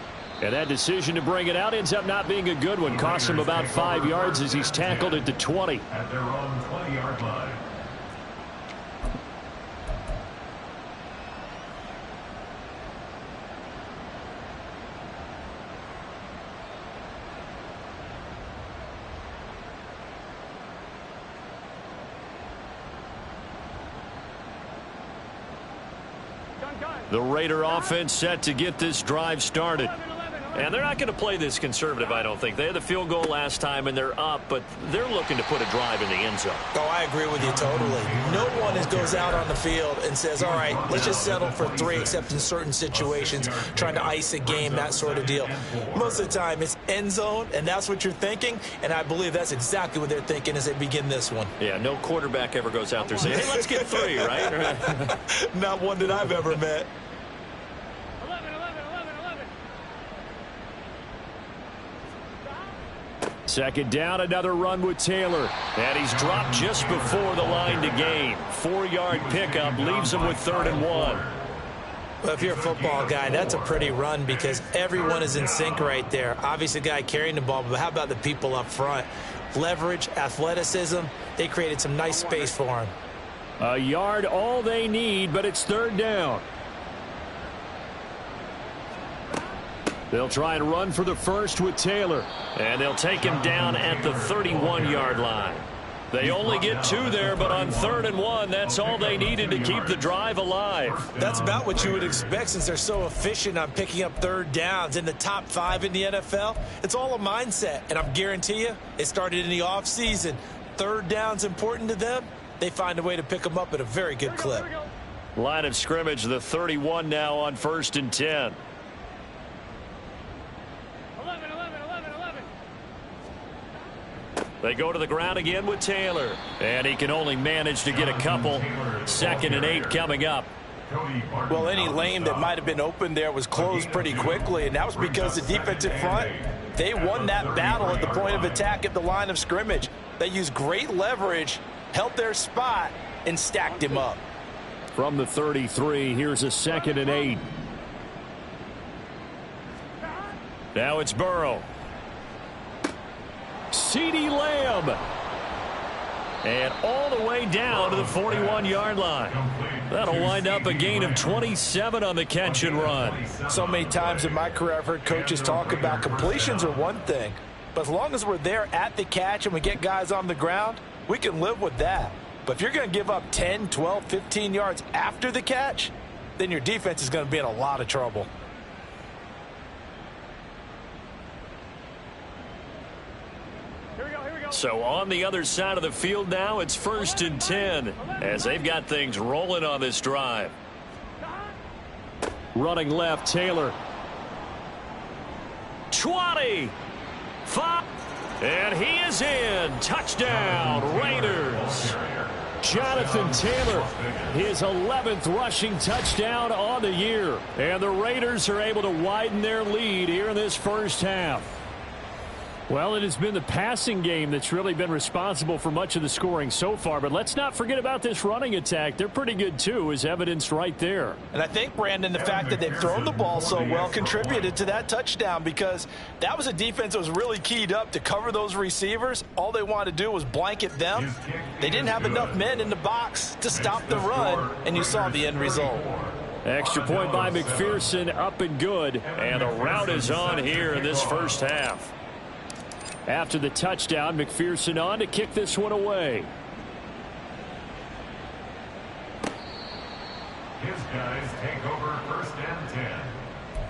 And that decision to bring it out ends up not being a good one. Costs him about 5 yards as he's tackled at the 20. At their own 20-yard line. The Raider offense set to get this drive started. And they're not going to play this conservative, I don't think. They had the field goal last time, and they're up, but they're looking to put a drive in the end zone. Oh, I agree with you totally. No one goes out on the field and says, all right, let's just settle for 3, except in certain situations, trying to ice a game, that sort of deal. Most of the time, it's end zone, and that's what you're thinking, and I believe that's exactly what they're thinking as they begin this one. Yeah, no quarterback ever goes out there saying, hey, let's get 3, right? Not one that I've ever met. 11. Second down, another run with Taylor. And he's dropped just before the line to gain. 4-yard pickup leaves him with 3rd and 1. Well, if you're a football guy, that's a pretty run because everyone is in sync right there. Obviously, the guy carrying the ball, but how about the people up front? Leverage, athleticism, they created some nice space for him. A yard all they need, but it's 3rd down. They'll try and run for the first with Taylor. And they'll take him down at the 31-yard line. They only get 2 there, but on 3rd and 1, that's all they needed to keep the drive alive. That's about what you would expect since they're so efficient on picking up 3rd downs. In the top 5 in the NFL, it's all a mindset. And I'm guarantee you, it started in the offseason. 3rd down's important to them. They find a way to pick them up at a very good clip. Line of scrimmage, the 31 now on 1st and 10. 11. They go to the ground again with Taylor. And he can only manage to get a couple. 2nd and 8 coming up. Well, any lane that might have been open there was closed pretty quickly, and that was because the defensive front, they won that battle at the point of attack at the line of scrimmage. They used great leverage, held their spot, and stacked him up. From the 33, here's a 2nd and 8. Now it's Burrow. CeeDee Lamb. And all the way down to the 41-yard line. That'll wind up a gain of 27 on the catch and run. So many times in my career I've heard coaches talk about completions are one thing, but as long as we're there at the catch and we get guys on the ground, we can live with that. But if you're going to give up 10, 12, 15 yards after the catch, then your defense is going to be in a lot of trouble. So on the other side of the field now, it's 1st and 10 as they've got things rolling on this drive. Running left, Taylor. 20. 5. And he is in. Touchdown, Raiders. Jonathan Taylor, his 11th rushing touchdown on the year. And the Raiders are able to widen their lead here in this first half. Well, it has been the passing game that's really been responsible for much of the scoring so far. But let's not forget about this running attack. They're pretty good, too, as evidenced right there. And I think, Brandon, the fact that they've thrown the ball so well contributed to that touchdown, because that was a defense that was really keyed up to cover those receivers. All they wanted to do was blanket them. They didn't have enough men in the box to stop the run, and you saw the end result. Extra point by McPherson, up and good. And the route is on here in this first half. After the touchdown, McPherson on to kick this one away. His guys take over 1st and 10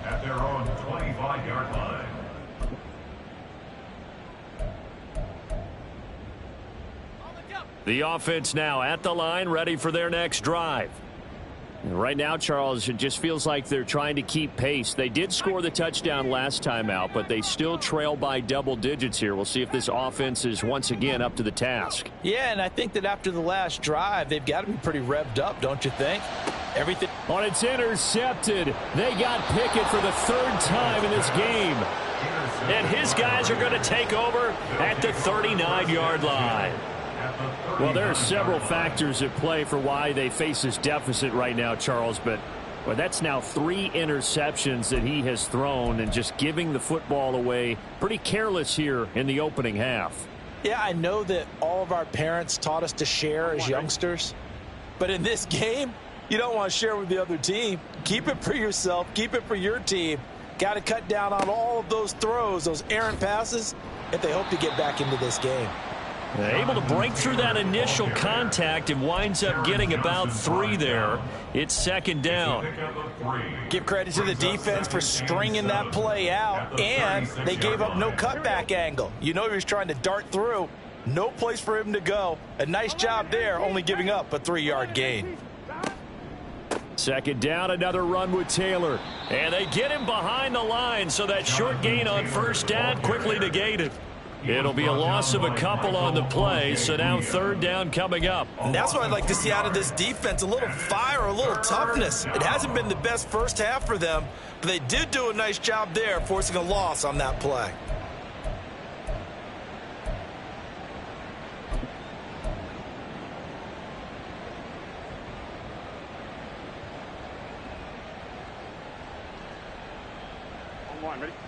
at their own 25-yard line. The offense now at the line, ready for their next drive. And right now, Charles, it just feels like they're trying to keep pace. They did score the touchdown last time out, but they still trail by double digits here. We'll see if this offense is once again up to the task. Yeah, and I think that after the last drive, they've got to be pretty revved up, don't you think? Everything on it's intercepted. They got Pickett for the 3rd time in this game. And his guys are going to take over at the 39-yard line. Well, there are several factors at play for why they face this deficit right now, Charles, but that's now 3 interceptions that he has thrown, and just giving the football away pretty careless here in the opening half. Yeah, I know that all of our parents taught us to share as youngsters, but in this game, you don't want to share with the other team. Keep it for yourself. Keep it for your team. Got to cut down on all of those throws, those errant passes, if they hope to get back into this game. Able to break through that initial contact and winds up getting about 3 there. It's 2nd down. Give credit to the defense for stringing that play out, and they gave up no cutback angle. You know he was trying to dart through. No place for him to go. A nice job there, only giving up a 3-yard gain. 2nd down, another run with Taylor. And they get him behind the line, so that short gain on 1st down quickly negated. It'll be a loss of a couple on the play, so now 3rd down coming up. And that's what I'd like to see out of this defense, a little fire, a little toughness. It hasn't been the best first half for them, but they did do a nice job there, forcing a loss on that play.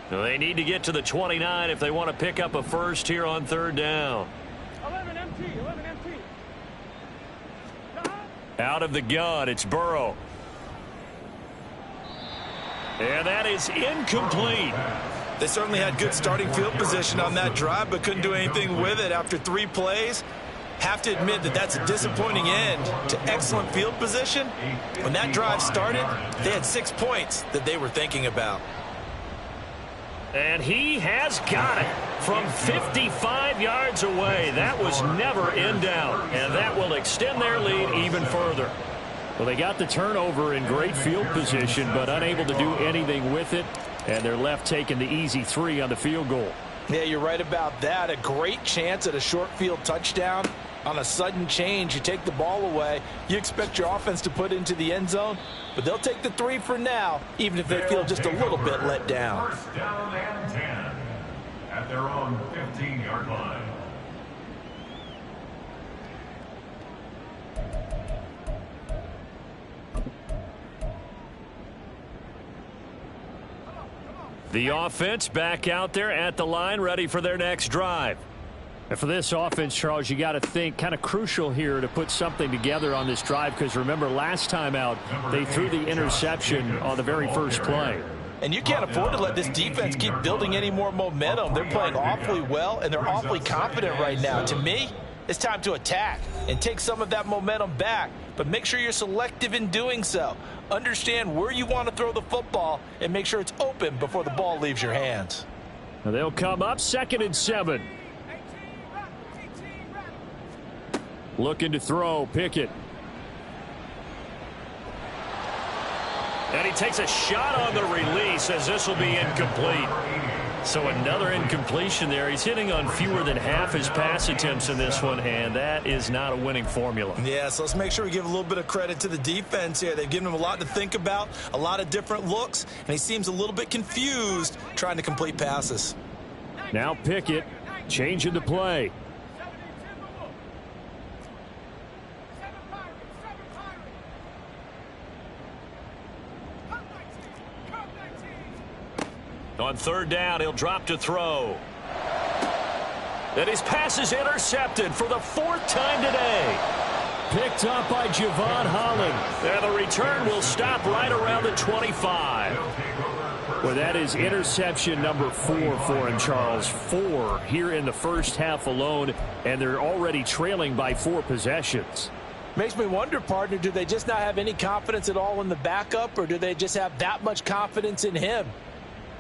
They need to get to the 29 if they want to pick up a first here on 3rd down. 11 MT. Out of the gun, it's Burrow. And that is incomplete. They certainly had good starting field position on that drive, but couldn't do anything with it after 3 plays. Have to admit that that's a disappointing end to excellent field position. When that drive started, they had 6 points that they were thinking about. And he has got it from 55 yards away. That was never in doubt, and that will extend their lead even further. Well, they got the turnover in great field position, but unable to do anything with it, and they're left taking the easy 3 on the field goal. Yeah, you're right about that. A great chance at a short field touchdown. On a sudden change, you take the ball away. You expect your offense to put into the end zone, but they'll take the 3 for now, even if they feel just a little bit let down. 1st down and 10 at their own 15-yard line. The offense back out there at the line, ready for their next drive. And for this offense, Charles, you got to think kind of crucial here to put something together on this drive, because remember last time out they threw the interception on the very first play. And you can't afford to let this defense keep building any more momentum. They're playing awfully well, and they're awfully confident right now. To me, it's time to attack and take some of that momentum back, but make sure you're selective in doing so. Understand where you want to throw the football and make sure it's open before the ball leaves your hands. Now they'll come up 2nd and 7. Looking to throw, Pickett. And he takes a shot on the release as this will be incomplete. So another incompletion there. He's hitting on fewer than half his pass attempts in this one, and that is not a winning formula. Yeah, so let's make sure we give a little bit of credit to the defense here. They've given him a lot to think about, a lot of different looks, and he seems a little bit confused trying to complete passes. Now Pickett changing the play. On third down, he'll drop to throw. And his pass is intercepted for the 4th time today. Picked up by Javon Holland. And the return will stop right around the 25. Well, that is interception number 4 for him, Charles. 4 here in the first half alone, and they're already trailing by 4 possessions. Makes me wonder, partner, do they just not have any confidence at all in the backup, or do they just have that much confidence in him?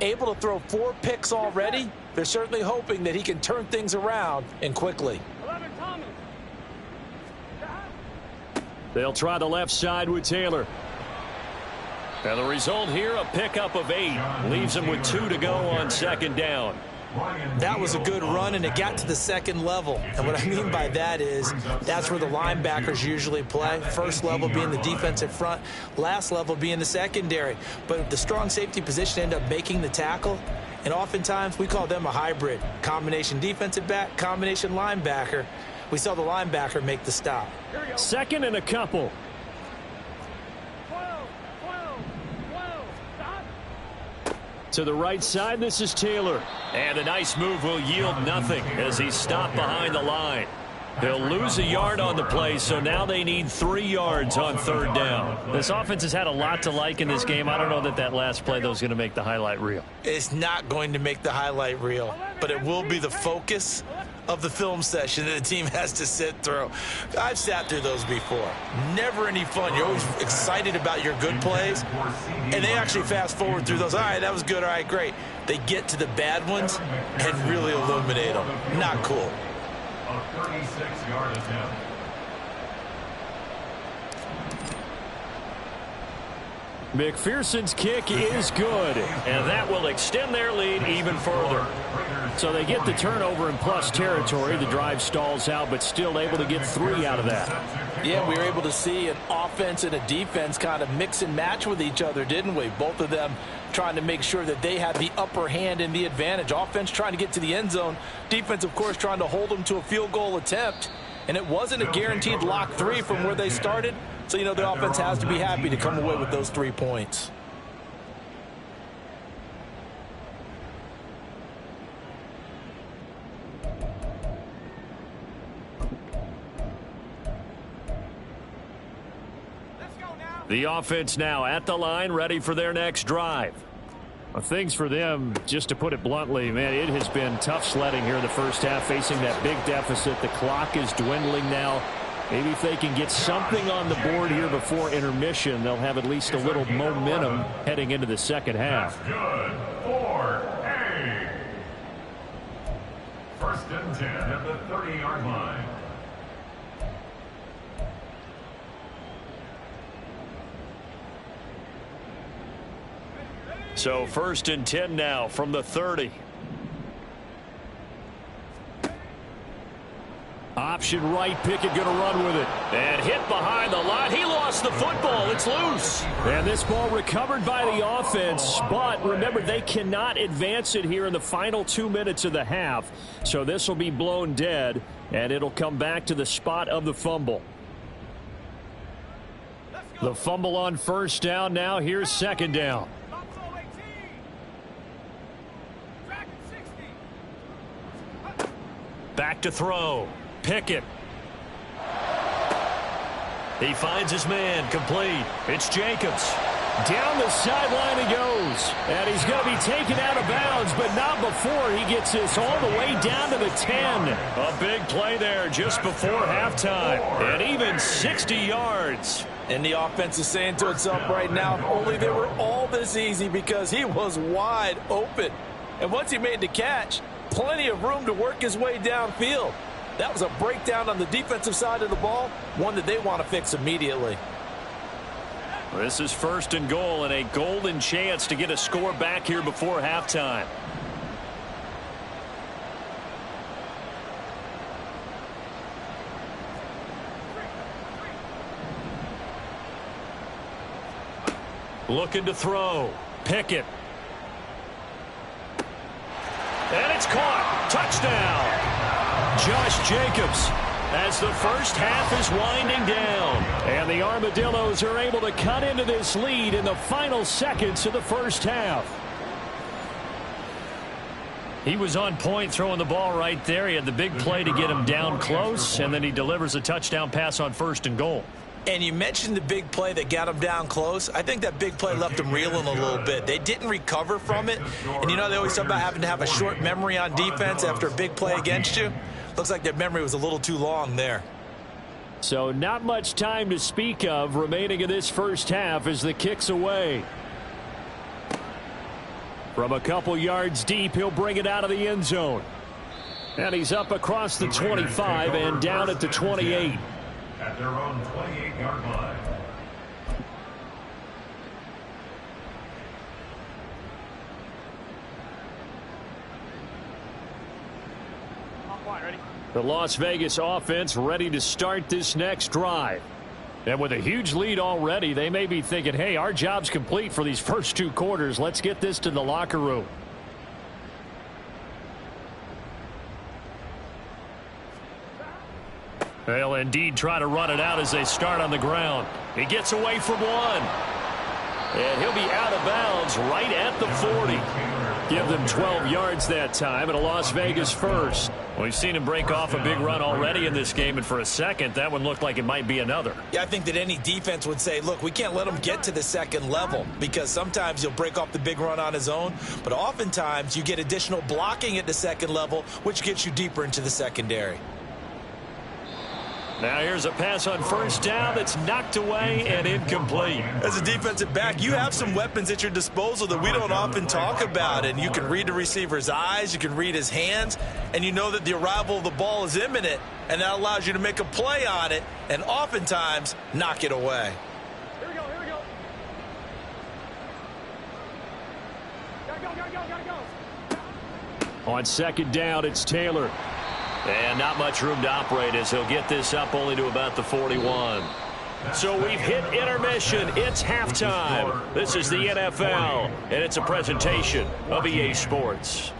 Able to throw 4 picks already, they're certainly hoping that he can turn things around and quickly. They'll try the left side with Taylor. And the result here, a pickup of 8. Leaves him with 2 to go on second down. That was a good run, and it got to the second level. And what I mean by that is that's where the linebackers usually play. First level being the defensive front, last level being the secondary. But the strong safety position ended up making the tackle, and oftentimes we call them a hybrid. Combination defensive back, combination linebacker. We saw the linebacker make the stop. Second and a couple. To the right side, this is Taylor. And a nice move will yield nothing as he's stopped behind the line. He'll lose a yard on the play, so now they need 3 yards on third down. This offense has had a lot to like in this game. I don't know that that last play, though, is going to make the highlight reel. It's not going to make the highlight reel, but it will be the focus of the film session that the team has to sit through. I've sat through those before. Never any fun. You're always excited about your good plays, and they actually fast forward through those. All right, that was good. All right, great. They get to the bad ones and really illuminate them. Not cool. A 36-yard attempt. McPherson's kick is good, and that will extend their lead even further. So they get the turnover in plus territory. The drive stalls out, but still able to get 3 out of that. Yeah, we were able to see an offense and a defense kind of mix and match with each other, didn't we? Both of them trying to make sure that they had the upper hand and the advantage. Offense trying to get to the end zone. Defense, of course, trying to hold them to a field goal attempt. And it wasn't a guaranteed lock 3 from where they started. So, you know, the offense has to be happy to come away with those 3 points. The offense now at the line, ready for their next drive. Well, things for them, just to put it bluntly, man, it has been tough sledding here in the first half, facing that big deficit. The clock is dwindling now. Maybe if they can get something on the board here before intermission, they'll have at least a little momentum heading into the second half. That's good for A. First and 10 at the 30-yard line. So first and 10 now from the 30. Option right, Pickett going to run with it. And hit behind the line. He lost the football. It's loose. And this ball recovered by the offense. But remember, they cannot advance it here in the final 2 minutes of the half. So this will be blown dead, and it'll come back to the spot of the fumble. The fumble on first down now. Here's second down. Back to throw. Pickett. He finds his man, complete. It's Jacobs. Down the sideline he goes. And he's going to be taken out of bounds, but not before he gets this all the way down to the 10. A big play there just before halftime. And even 60 yards. And the offense is saying to itself right now, if only they were all this easy, because he was wide open. And once he made the catch, plenty of room to work his way downfield. That was a breakdown on the defensive side of the ball, one that they want to fix immediately. This is 1st and goal and a golden chance to get a score back here before halftime. Looking to throw. Pickett. And it's caught. Touchdown. Josh Jacobs, as the first half is winding down. And the Armadillos are able to cut into this lead in the final seconds of the first half. He was on point throwing the ball right there. He had the big play to get him down close, and then he delivers a touchdown pass on 1st and goal. And you mentioned the big play that got him down close. I think that big play left him reeling a little bit. They didn't recover from it. And you know they always talk about having to have a short memory on defense after a big play against you. Looks like their memory was a little too long there. So not much time to speak of remaining in this first half as the kick's away. From a couple yards deep, he'll bring it out of the end zone. And he's up across the 25 and down at the 28. At their own 28-yard line. Ready? The Las Vegas offense ready to start this next drive. And with a huge lead already, they may be thinking, hey, our job's complete for these first 2 quarters. Let's get this to the locker room. They'll indeed try to run it out as they start on the ground. He gets away from one. And he'll be out of bounds right at the 40. Give them 12 yards that time and a Las Vegas first. We've seen him break off a big run already in this game, and for a second, that one looked like it might be another. Yeah, I think that any defense would say, look, we can't let him get to the second level because sometimes he'll break off the big run on his own, but oftentimes you get additional blocking at the second level, which gets you deeper into the secondary. Now here's a pass on 1st down that's knocked away and incomplete. As a defensive back, you have some weapons at your disposal that we don't often talk about, and you can read the receiver's eyes, you can read his hands, and you know that the arrival of the ball is imminent, and that allows you to make a play on it and oftentimes knock it away. Here we go, here we go. Gotta go. On 2nd down, it's Taylor. And not much room to operate as he'll get this up only to about the 41. So we've hit intermission. It's halftime. This is the NFL, and it's a presentation of EA Sports.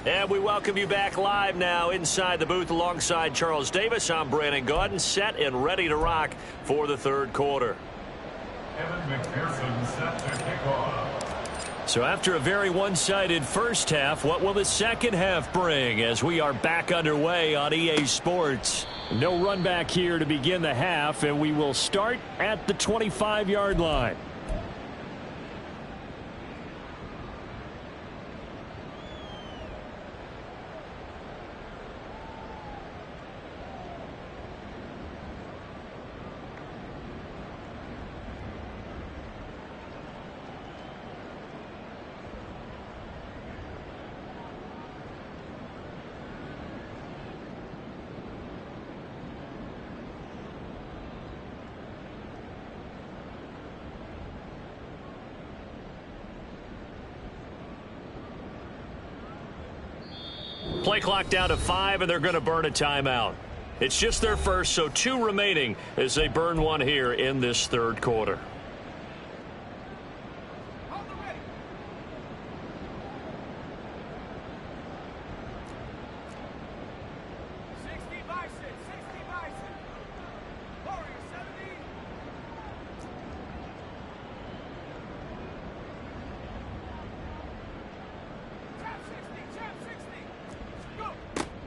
And we welcome you back live now inside the booth alongside Charles Davis. I'm Brandon Gaudin, set and ready to rock for the 3rd quarter. Evan McPherson set to kick off. So after a very one-sided first half, what will the second half bring as we are back underway on EA Sports? No run back here to begin the half, and we will start at the 25-yard line. Play clock down to 5, and they're going to burn a timeout. It's just their first, so 2 remaining as they burn one here in this 3rd quarter.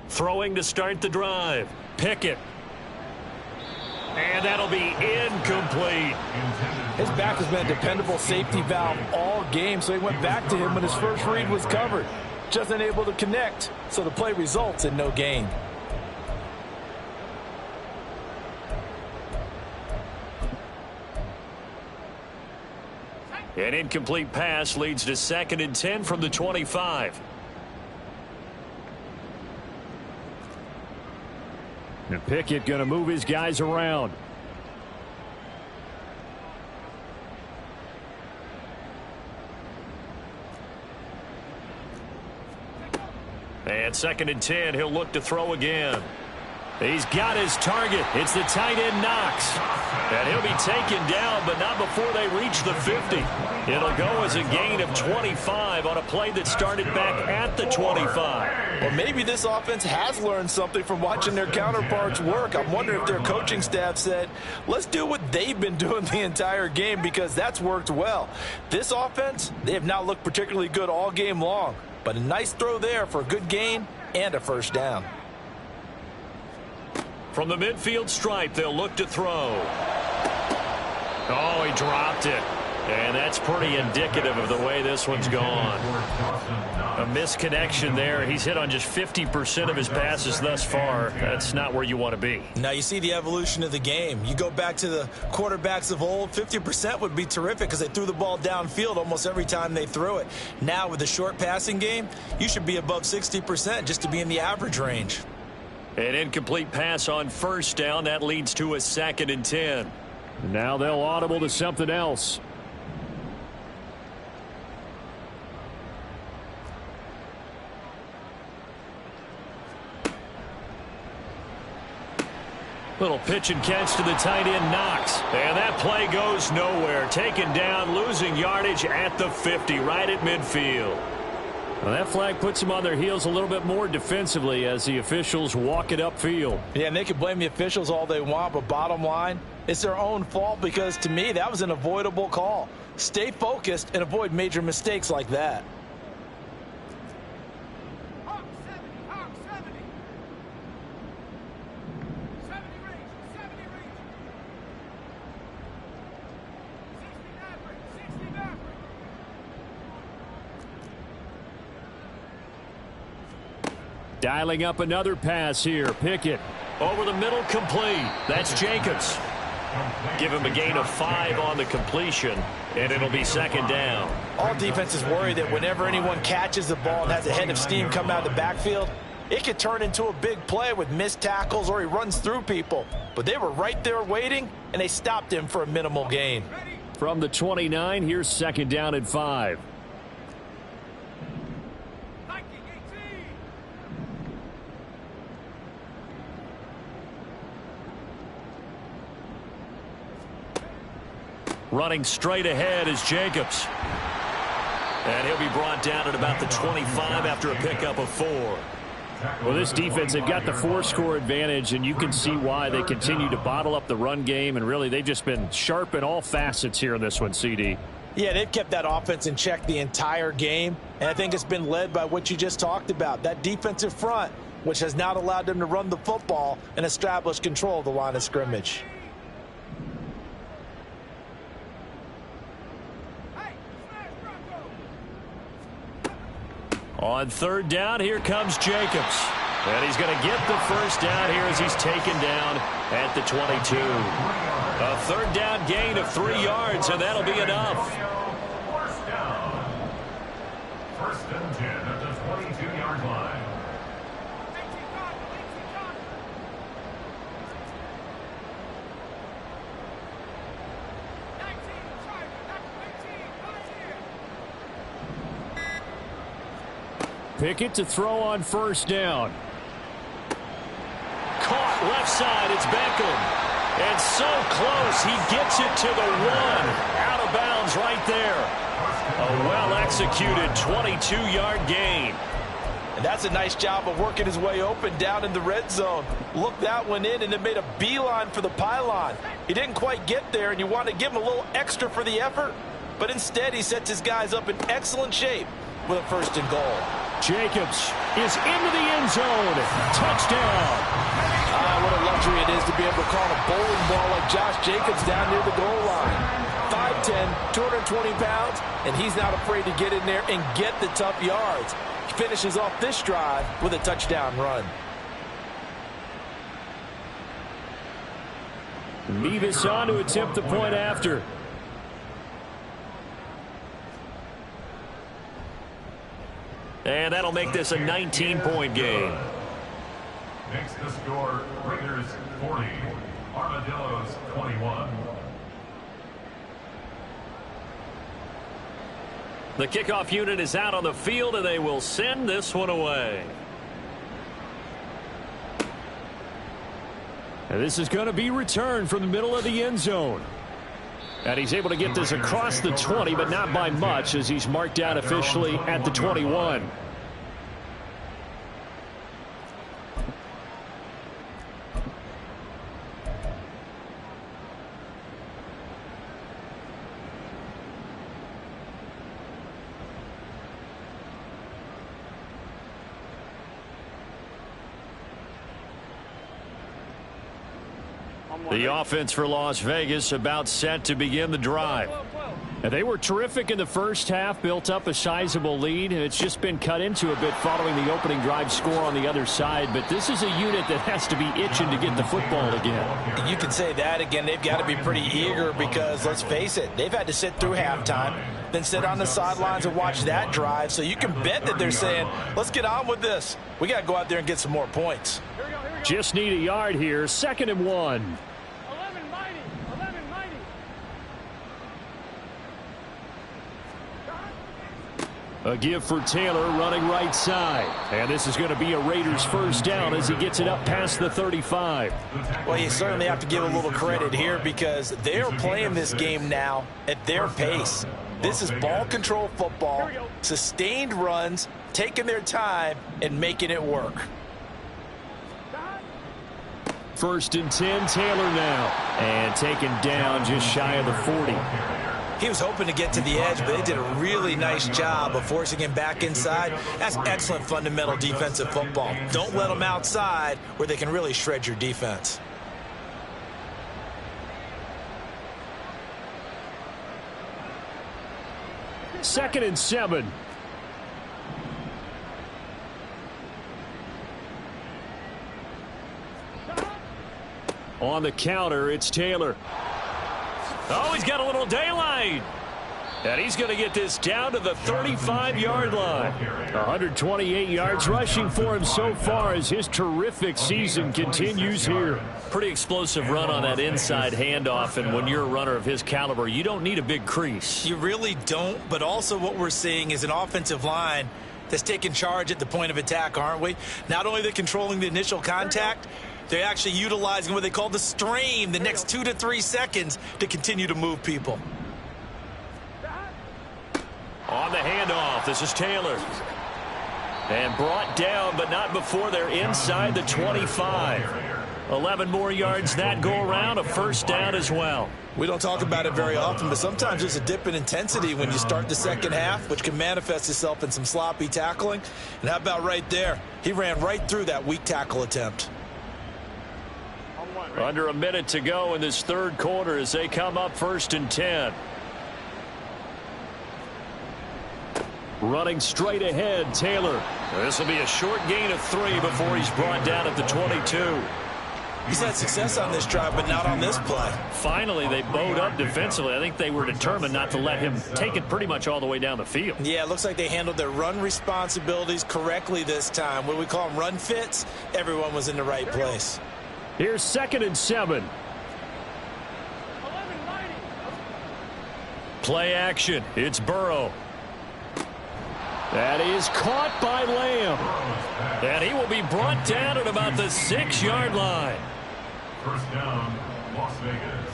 Throwing to start the drive. Pickett. And that'll be incomplete. His back has been a dependable safety valve all game, so he went back to him when his first read was covered. Just unable to connect, so the play results in no gain. An incomplete pass leads to 2nd and 10 from the 25. And Pickett going to move his guys around. And 2nd and 10, he'll look to throw again. He's got his target. It's the tight end Knox. And he'll be taken down, but not before they reach the 50. It'll go as a gain of 25 on a play that started back at the 25. Well, maybe this offense has learned something from watching their counterparts work. I'm wondering if their coaching staff said, let's do what they've been doing the entire game, because that's worked well. This offense, they have not looked particularly good all game long. But a nice throw there for a good gain and a first down. From the midfield stripe, they'll look to throw. Oh, he dropped it. And that's pretty indicative of the way this one's gone. A misconnection there. He's hit on just 50% of his passes thus far. That's not where you want to be. Now you see the evolution of the game. You go back to the quarterbacks of old, 50% would be terrific because they threw the ball downfield almost every time they threw it. Now with the short passing game, you should be above 60% just to be in the average range. An incomplete pass on first down. That leads to a 2nd and 10. Now they'll audible to something else. Little pitch and catch to the tight end Knox. And that play goes nowhere. Taken down, losing yardage at the 50, right at midfield. Well, that flag puts them on their heels a little bit more defensively as the officials walk it upfield. Yeah, and they can blame the officials all they want, but bottom line, it's their own fault, because to me, that was an avoidable call. Stay focused and avoid major mistakes like that. Hawk 70, Hawk 70. 70 range, 70 range. 69 range, 69 range. Dialing up another pass here. Pickett over the middle, complete. That's Jacobs. Give him a gain of 5 on the completion, and it'll be 2nd down. All defenses worry that whenever anyone catches the ball and has a head of steam come out of the backfield, it could turn into a big play with missed tackles or he runs through people. But they were right there waiting, and they stopped him for a minimal gain. From the 29, here's 2nd down and 5. Running straight ahead is Jacobs. And he'll be brought down at about the 25 after a pickup of 4. Well, this defense, they've got the 4-score advantage, and you can see why they continue to bottle up the run game. And really, they've just been sharp in all facets here in this one, CD. Yeah, they've kept that offense in check the entire game. And I think it's been led by what you just talked about, that defensive front, which has not allowed them to run the football and establish control of the line of scrimmage. On 3rd down, here comes Jacobs. And he's going to get the first down here as he's taken down at the 22. A 3rd down gain of 3 yards, and that'll be enough. First down. 1st and 10 at the 22-yard line. Pickett to throw on 1st down. Caught left side. It's Beckham. And so close. He gets it to the 1. Out of bounds right there. A well-executed 22-yard gain. And that's a nice job of working his way open down in the red zone. Look that one in, and it made a beeline for the pylon. He didn't quite get there, and you want to give him a little extra for the effort. But instead, he sets his guys up in excellent shape with a 1st and goal. Jacobs is into the end zone. Touchdown. What a luxury it is to be able to call a bowling ball like Josh Jacobs down near the goal line. 5'10", 220 pounds, and he's not afraid to get in there and get the tough yards. He finishes off this drive with a touchdown run. Mevis on to attempt the point after. And that'll make this a 19-point game. Makes the score Raiders 40, Armadillos 21. The kickoff unit is out on the field, and they will send this one away. And this is going to be returned from the middle of the end zone. And he's able to get this across the 20, but not by much, as he's marked out officially at the 21. The offense for Las Vegas about set to begin the drive. And they were terrific in the first half, built up a sizable lead, and it's just been cut into a bit following the opening drive score on the other side. But this is a unit that has to be itching to get the football again. You can say that again. They've got to be pretty eager because, let's face it, they've had to sit through halftime, then sit on the sidelines and watch that drive. So you can bet that they're saying, let's get on with this. We got to go out there and get some more points. Here we go, here we go. Just need a yard here, 2nd and 1. 11 mighty. 11 mighty. A give for Taylor running right side. And this is going to be a Raiders first down as he gets it up past the 35. Well, you certainly have to give a little credit here because they're playing this game now at their pace. This is ball control football, sustained runs, taking their time and making it work. 1st and 10, Taylor now. And taken down just shy of the 40. He was hoping to get to the edge, but they did a really nice job of forcing him back inside. That's excellent fundamental defensive football. Don't let them outside where they can really shred your defense. Second and 7. On the counter, it's Taylor. Oh, he's got a little daylight. And he's going to get this down to the 35-yard line. 128 yards rushing for him so far as his terrific season continues here. Pretty explosive run on that inside handoff, and when you're a runner of his caliber, you don't need a big crease. You really don't, but also what we're seeing is an offensive line that's taking charge at the point of attack, aren't we? Not only are they controlling the initial contact, they're actually utilizing what they call the strain, the next 2 to 3 seconds to continue to move people. On the handoff, this is Taylor. And brought down, but not before they're inside the 25. 11 more yards that go around, a first down as well. We don't talk about it very often, but sometimes there's a dip in intensity when you start the second half, which can manifest itself in some sloppy tackling. And how about right there? He ran right through that weak tackle attempt. Under a minute to go in this third quarter as they come up 1st and 10. Running straight ahead, Taylor. This will be a short gain of 3 before he's brought down at the 22. He's had success on this drive, but not on this play. Finally, they bowed up defensively. I think they were determined not to let him take it pretty much all the way down the field. Yeah, it looks like they handled their run responsibilities correctly this time. What we call them run fits, everyone was in the right place. Here's 2nd and 7. 11 mighty. Play action. It's Burrow. That is caught by Lamb. And he will be brought down at about the 6-yard line. First down, Las Vegas.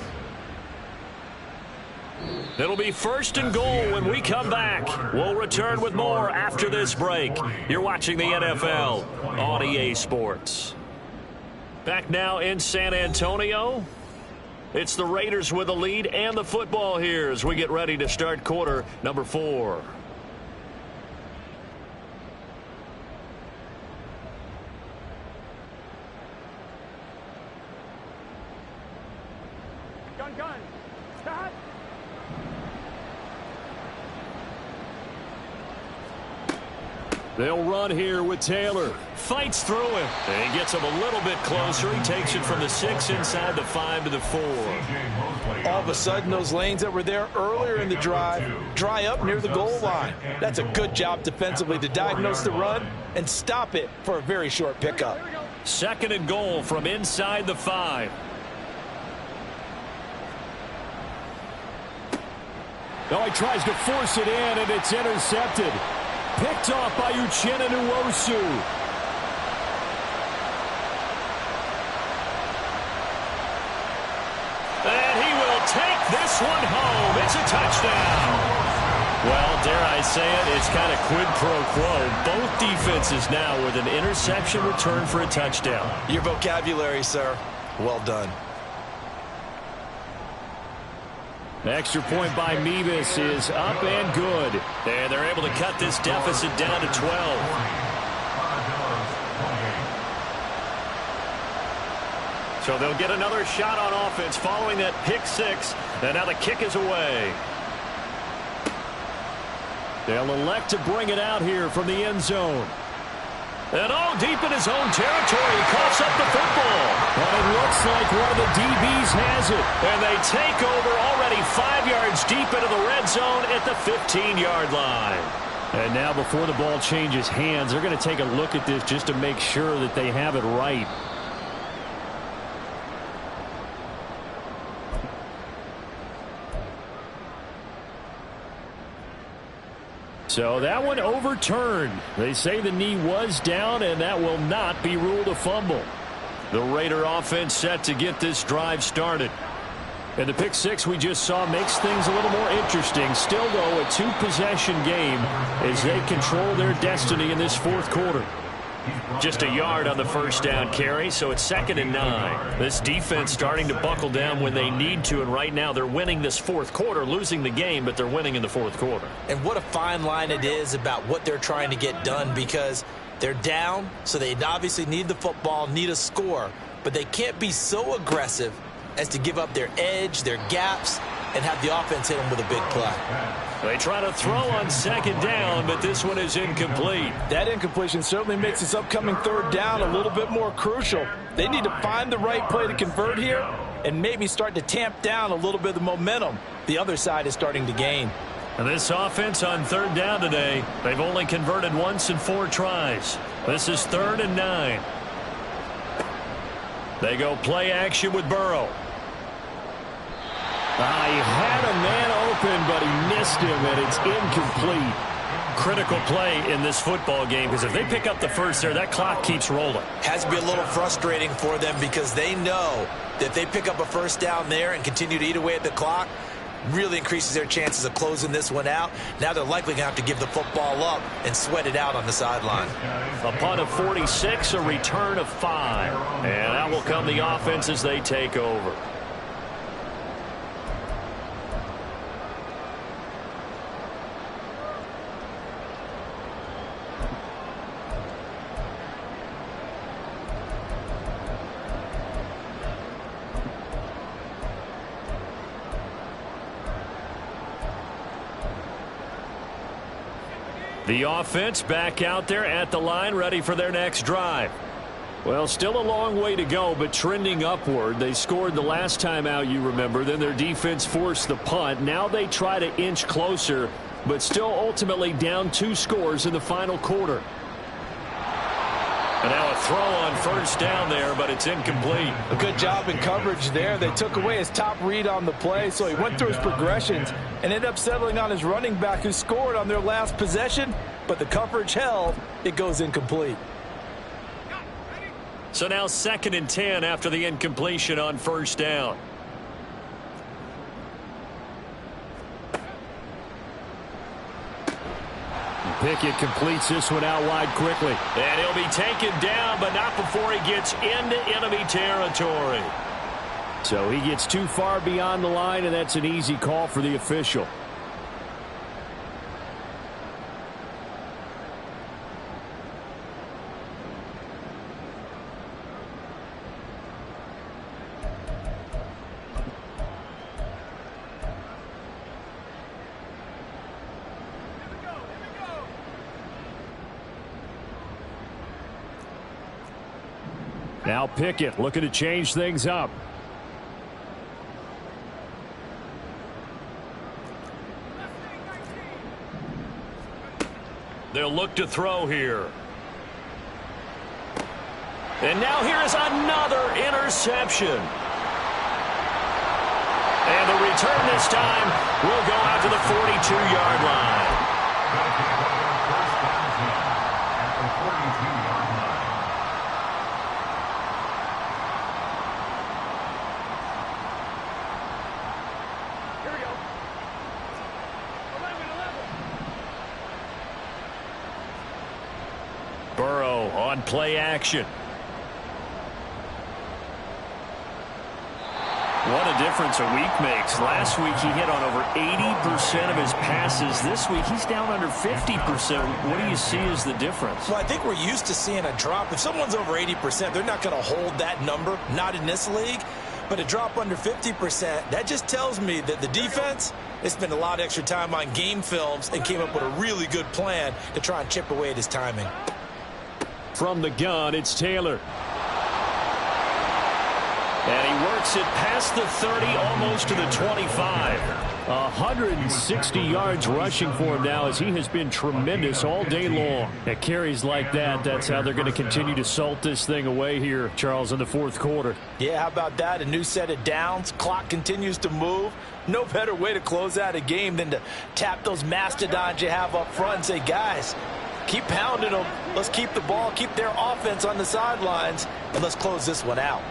It'll be 1st and goal when we come back. We'll return with more after this break. You're watching the NFL on EA Sports. Back now in San Antonio. It's the Raiders with the lead and the football here as we get ready to start quarter number 4. Gun. Stop. They'll run here with Taylor. Fights through him. And he gets him a little bit closer. He takes it from the 6 inside the 5 to the 4. All of a sudden, those lanes that were there earlier in the drive dry up near the goal line. That's a good job defensively to diagnose the run and stop it for a very short pickup. 2nd and goal from inside the 5. Now he tries to force it in, and it's intercepted. Picked off by Uchenna Nwosu. And he will take this one home. It's a touchdown. Well, dare I say it, it's kind of quid pro quo. Both defenses now with an interception return for a touchdown. Your vocabulary, sir. Well done. Extra point by Mevis is up and good. And they're able to cut this deficit down to 12. So they'll get another shot on offense following that pick 6. And now the kick is away. They'll elect to bring it out here from the end zone. And deep in his own territory, he coughs up the football. And it looks like one of the DBs has it. And they take over already 5 yards deep into the red zone at the 15-yard line. And now before the ball changes hands, they're going to take a look at this just to make sure that they have it right. So that one overturned. They say the knee was down, and that will not be ruled a fumble. The Raider offense set to get this drive started. And the pick 6 we just saw makes things a little more interesting. Still, though, a 2-possession game as they control their destiny in this 4th quarter. Just a yard on the first down carry, so it's 2nd and 9. This defense starting to buckle down when they need to, and right now they're winning this 4th quarter, losing the game, but they're winning in the 4th quarter. And what a fine line it is about what they're trying to get done, because they're down, so they obviously need the football, need a score, but they can't be so aggressive as to give up their edge, their gaps, and have the offense hit them with a big play. They try to throw on 2nd down, but this one is incomplete. That incompletion certainly makes this upcoming 3rd down a little bit more crucial. They need to find the right play to convert here and maybe start to tamp down a little bit of the momentum the other side is starting to gain. And this offense on 3rd down today, they've only converted once in 4 tries. This is 3rd and 9. They go play action with Burrow. He had a man open, but he missed him, and it's incomplete. Critical play in this football game, because if they pick up the first there, that clock keeps rolling. Has to be a little frustrating for them, because they know that if they pick up a first down there and continue to eat away at the clock, really increases their chances of closing this one out. Now they're likely going to have to give the football up and sweat it out on the sideline. A punt of 46, a return of 5. And out will come the offense as they take over. The offense back out there at the line, ready for their next drive. Well, still a long way to go, but trending upward. They scored the last time out, you remember. Then their defense forced the punt. Now they try to inch closer, but still ultimately down 2 scores in the final quarter. And now a throw on first down there, but it's incomplete. A good job in coverage there. They took away his top read on the play, so he went through his progressions and ended up settling on his running back, who scored on their last possession, but the coverage held. It goes incomplete. So now 2nd and 10 after the incompletion on first down. Pickett completes this one out wide quickly. And he'll be taken down, but not before he gets into enemy territory. So he gets too far beyond the line, and that's an easy call for the official. Now Pickett looking to change things up. They'll look to throw here. And now here is another interception. And the return this time will go out to the 42-yard line. Here we go. 11. Burrow on play action. What a difference a week makes. Last week he hit on over 80% of his passes. This week he's down under 50%. What do you see as the difference? Well, I think we're used to seeing a drop. If someone's over 80%, they're not going to hold that number, not in this league. But a drop under 50%, that just tells me that the defense, they spent a lot of extra time on game films and came up with a really good plan to try and chip away at his timing. From the gun, it's Taylor. And he works it past the 30, almost to the 25. 160 yards rushing for him now as he has been tremendous all day long. At carries like that, that's how they're going to continue to salt this thing away here, Charles, in the fourth quarter. Yeah, how about that? A new set of downs. Clock continues to move. No better way to close out a game than to tap those mastodons you have up front and say, guys, keep pounding them. Let's keep the ball, keep their offense on the sidelines, and let's close this one out.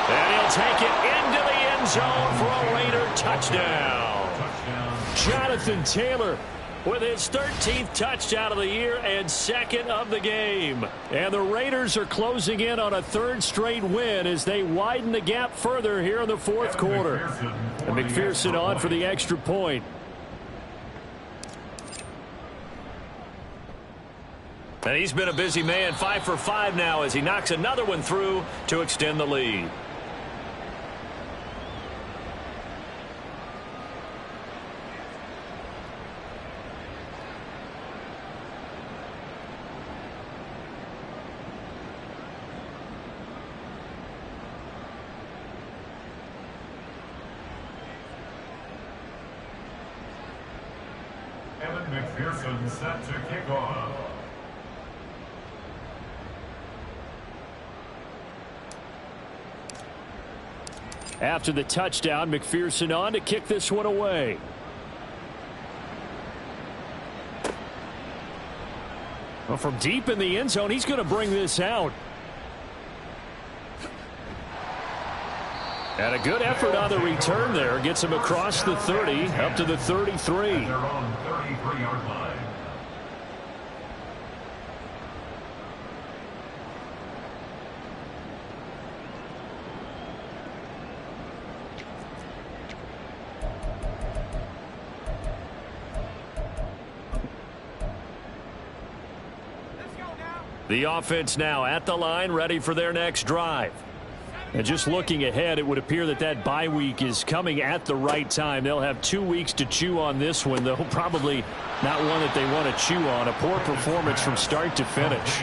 And he'll take it into the end zone for a Raider touchdown. Jonathan Taylor with his 13th touchdown of the year and second of the game. And the Raiders are closing in on a third straight win as they widen the gap further here in the fourth quarter. And McPherson on for the extra point. And he's been a busy man, 5 for 5 now as he knocks another one through to extend the lead. McPherson set to kick off. After the touchdown, McPherson on to kick this one away. Well, from deep in the end zone, he's going to bring this out. And a good effort on the return there. Gets him across the 30, up to the 33. They're on 33-yard line. The offense now at the line, ready for their next drive. And just looking ahead, it would appear that that bye week is coming at the right time. They'll have 2 weeks to chew on this one, though probably not one that they want to chew on. A poor performance from start to finish.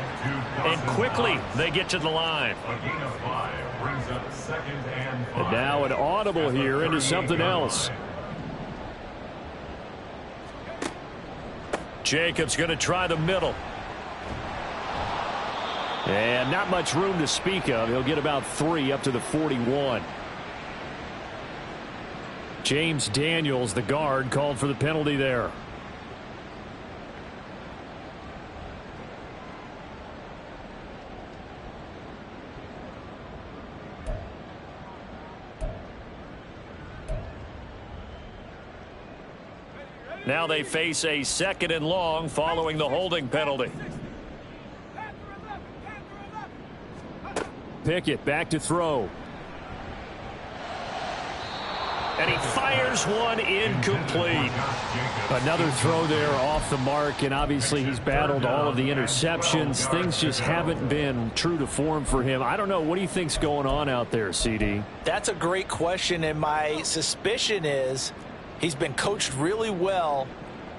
And quickly, they get to the line. A gain of 5 brings up 2nd and 5. And now an audible here into something else. Jacobs going to try the middle. And not much room to speak of. He'll get about 3 up to the 41. James Daniels, the guard, called for the penalty there. Now they face a 2nd and long following the holding penalty. Pickett back to throw. And he fires one incomplete. Another throw there off the mark, and obviously he's battled all of the interceptions. Things just haven't been true to form for him. I don't know. What do you think's going on out there, CD? That's a great question, and my suspicion is he's been coached really well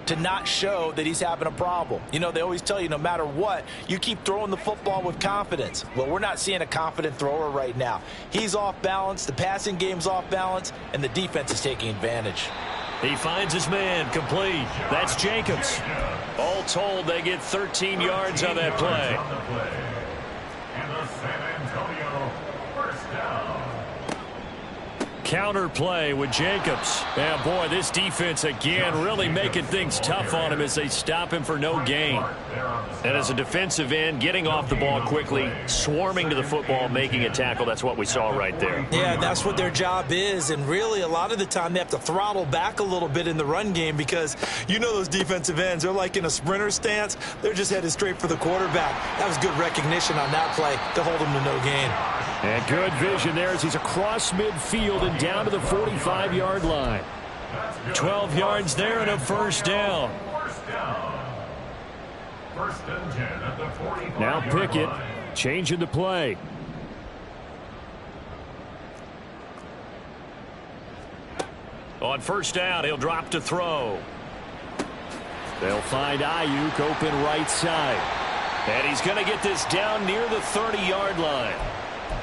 to not show that he's having a problem. You know, they always tell you no matter what, you keep throwing the football with confidence. Well, we're not seeing a confident thrower right now. He's off balance, the passing game's off balance, and the defense is taking advantage. He finds his man complete. That's Jacobs. All told they get 13 yards on that play. And the San Antonio first down. Counter play with Jacobs. And boy, this defense again really making things tough on him as they stop him for no gain. And as a defensive end, getting off the ball quickly, swarming to the football, making a tackle, that's what we saw right there. Yeah, that's what their job is. And really, a lot of the time, they have to throttle back a little bit in the run game because you know those defensive ends, they're like in a sprinter stance. They're just headed straight for the quarterback. That was good recognition on that play to hold him to no gain. And good vision there as he's across midfield and down to the 45-yard line. 12 yards there and a first down. First and 10 at the 45-yard Now Pickett line. changing the play. On first down, he'll drop to throw. They'll find Ayuk open right side. And he's going to get this down near the 30-yard line.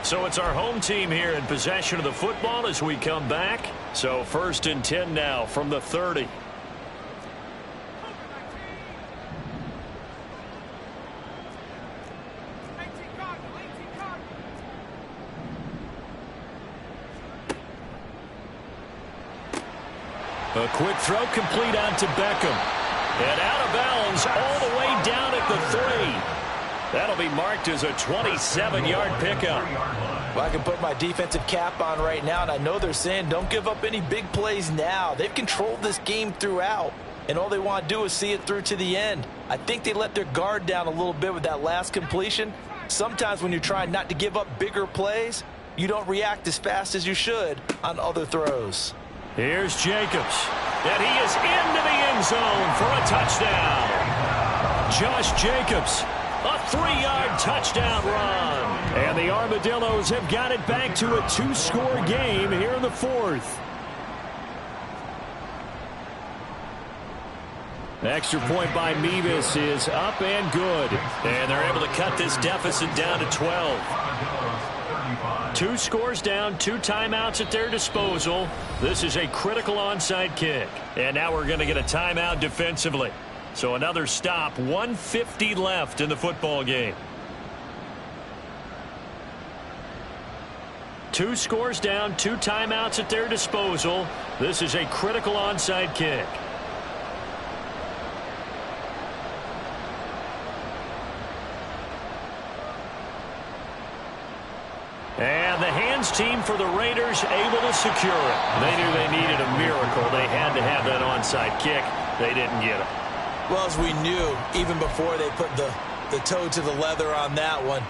So it's our home team here in possession of the football as we come back. So first and 10 now from the 30. A quick throw complete out to Beckham. And out of bounds all the way down at the 3. That'll be marked as a 27-yard pickup. Well, I can put my defensive cap on right now, and I know they're saying don't give up any big plays now. They've controlled this game throughout, and all they want to do is see it through to the end. I think they let their guard down a little bit with that last completion. Sometimes when you're trying not to give up bigger plays, you don't react as fast as you should on other throws. Here's Jacobs. And he is into the end zone for a touchdown. Josh Jacobs. A 3-yard touchdown run. And the Armadillos have got it back to a 2-score game here in the 4th. Extra point by Mevis is up and good. And they're able to cut this deficit down to 12. 2 scores down, 2 timeouts at their disposal. This is a critical onside kick. And now we're going to get a timeout defensively. So another stop, 1:50 left in the football game. 2 scores down, 2 timeouts at their disposal. This is a critical onside kick. And the hands team for the Raiders able to secure it. They knew they needed a miracle. They had to have that onside kick. They didn't get it. Well, as we knew, even before they put the toe to the leather on that one,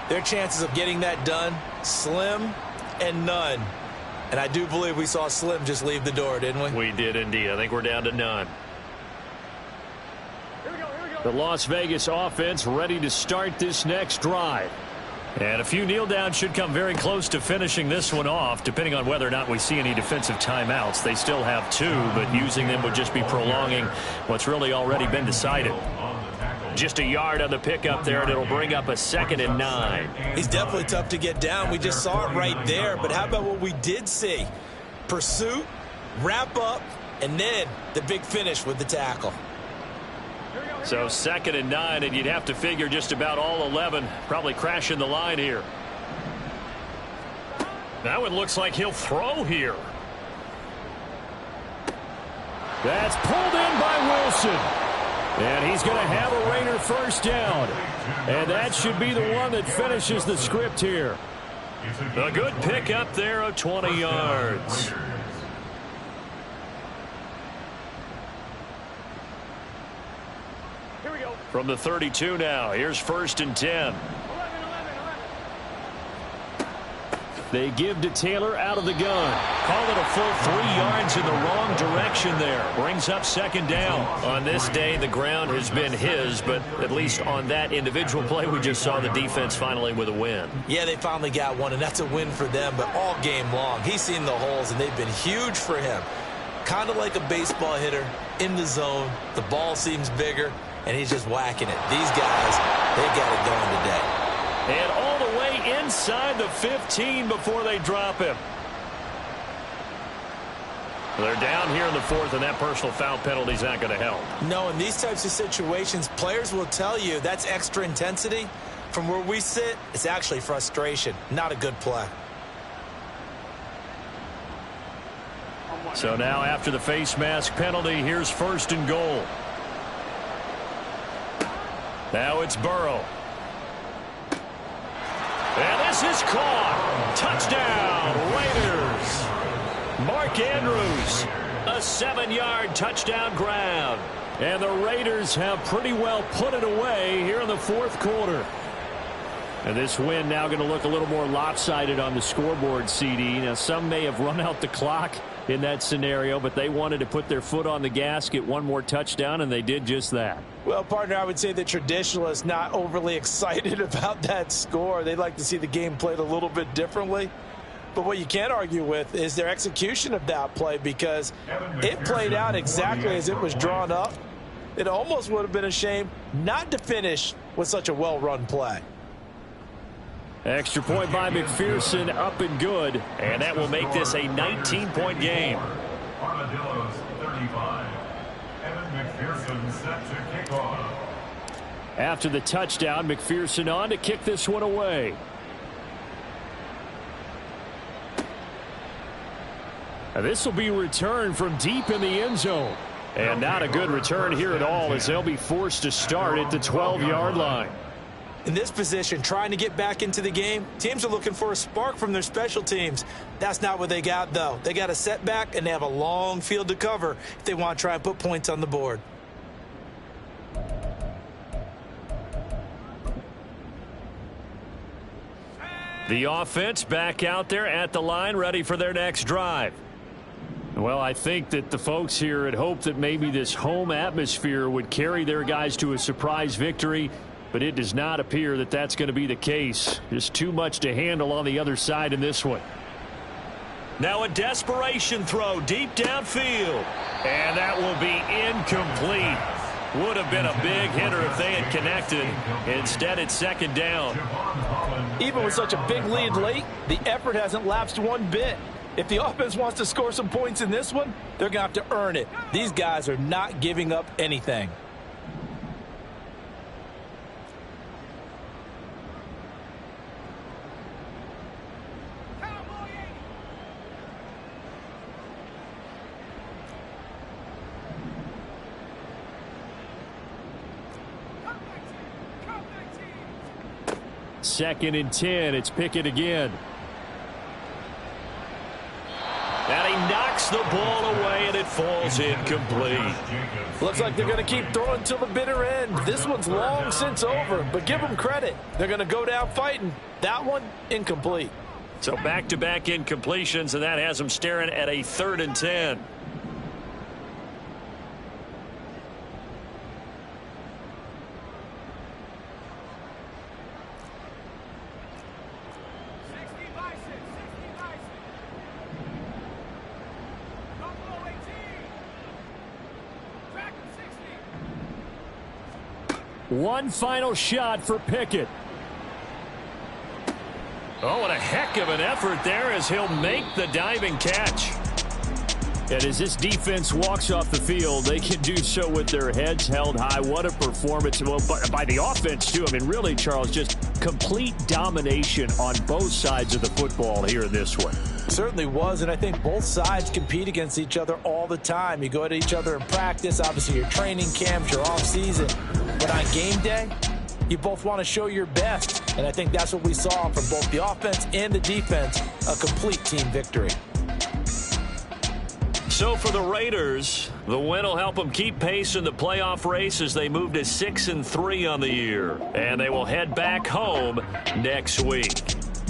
their chances of getting that done, slim and none. And I do believe we saw Slim just leave the door, didn't we? We did indeed. I think we're down to none. Here we go, here we go. The Las Vegas offense ready to start this next drive. And a few kneel downs should come very close to finishing this one off, depending on whether or not we see any defensive timeouts. They still have 2, but using them would just be prolonging what's really already been decided. Just a yard on the pickup there, and it'll bring up a 2nd and 9. He's definitely tough to get down. We just saw it right there. But how about what we did see? Pursuit, wrap up, and then the big finish with the tackle. So 2nd and 9, and you'd have to figure just about all 11 probably crashing the line here. That one looks like he'll throw here. That's pulled in by Wilson. And he's going to have a Raider first down. And that should be the one that finishes the script here. A good pickup there of 20 yards. Here we go. From the 32 now, here's 1st and 10. 11. They give to Taylor out of the gun. Call it a full 3 yards in the wrong direction there. Brings up 2nd down. On this day, the ground has been his, but at least on that individual play, we just saw the defense finally with a win. Yeah, they finally got one, and that's a win for them, but all game long, he's seen the holes, and they've been huge for him. Kind of like a baseball hitter in the zone. The ball seems bigger, and he's just whacking it. These guys, they got it going today. And all the way inside the 15 before they drop him. They're down here in the fourth, and that personal foul penalty is not going to help. No, in these types of situations, players will tell you that's extra intensity. From where we sit, it's actually frustration, not a good play. So now after the face mask penalty, here's 1st and goal. Now it's Burrow. And this is caught. Touchdown, Raiders. Mark Andrews, a 7-yard touchdown grab. And the Raiders have pretty well put it away here in the 4th quarter. And this win now going to look a little more lopsided on the scoreboard, CD. Now, some may have run out the clock in that scenario, but they wanted to put their foot on the gas, get one more touchdown, and they did just that. Well, partner, I would say the traditionalists not overly excited about that score. They'd like to see the game played a little bit differently. But what you can't argue with is their execution of that play, because it played out exactly as it was drawn up. It almost would have been a shame not to finish with such a well-run play. Extra point by McPherson, up and good. And that will make this a 19-point game. Armadillos 35. Evan McPherson set to kick off. After the touchdown, McPherson on to kick this one away. Now this will be returned from deep in the end zone. And not a good return here at all, as they'll be forced to start at the 12-yard line. In this position, trying to get back into the game, teams are looking for a spark from their special teams. That's not what they got, though. They got a setback, and they have a long field to cover if they want to try and put points on the board. The offense back out there at the line, ready for their next drive. Well, I think that the folks here had hoped that maybe this home atmosphere would carry their guys to a surprise victory, but it does not appear that that's going to be the case. Just too much to handle on the other side in this one. Now a desperation throw deep downfield. And that will be incomplete. Would have been a big hitter if they had connected. Instead, it's 2nd down. Even with such a big lead late, the effort hasn't lapsed one bit. If the offense wants to score some points in this one, they're going to have to earn it. These guys are not giving up anything. Second and 10. It's Pickett again. And he knocks the ball away, and it falls incomplete. Looks like they're going to keep throwing till the bitter end. This one's long since over, but give them credit. They're going to go down fighting. That one, incomplete. So back-to-back incompletions, and that has them staring at a 3rd and 10. One final shot for Pickett. Oh, and a heck of an effort there as he'll make the diving catch. And as this defense walks off the field, they can do so with their heads held high. What a performance. Well, by the offense, too. I mean, really, Charles, just complete domination on both sides of the football here in this one. Certainly was, and I think both sides compete against each other all the time. You go at each other in practice, obviously your training camps, your off-season. But on game day, you both want to show your best. And I think that's what we saw from both the offense and the defense, a complete team victory. So for the Raiders, the win will help them keep pace in the playoff race as they move to 6-3 on the year. And they will head back home next week.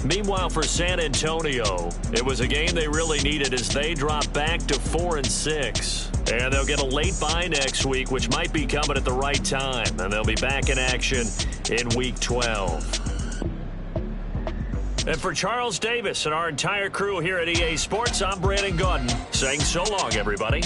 Meanwhile, for San Antonio, it was a game they really needed as they drop back to 4-6. And they'll get a late bye next week, which might be coming at the right time. And they'll be back in action in Week 12. And for Charles Davis and our entire crew here at EA Sports, I'm Brandon Gaudin saying so long, everybody.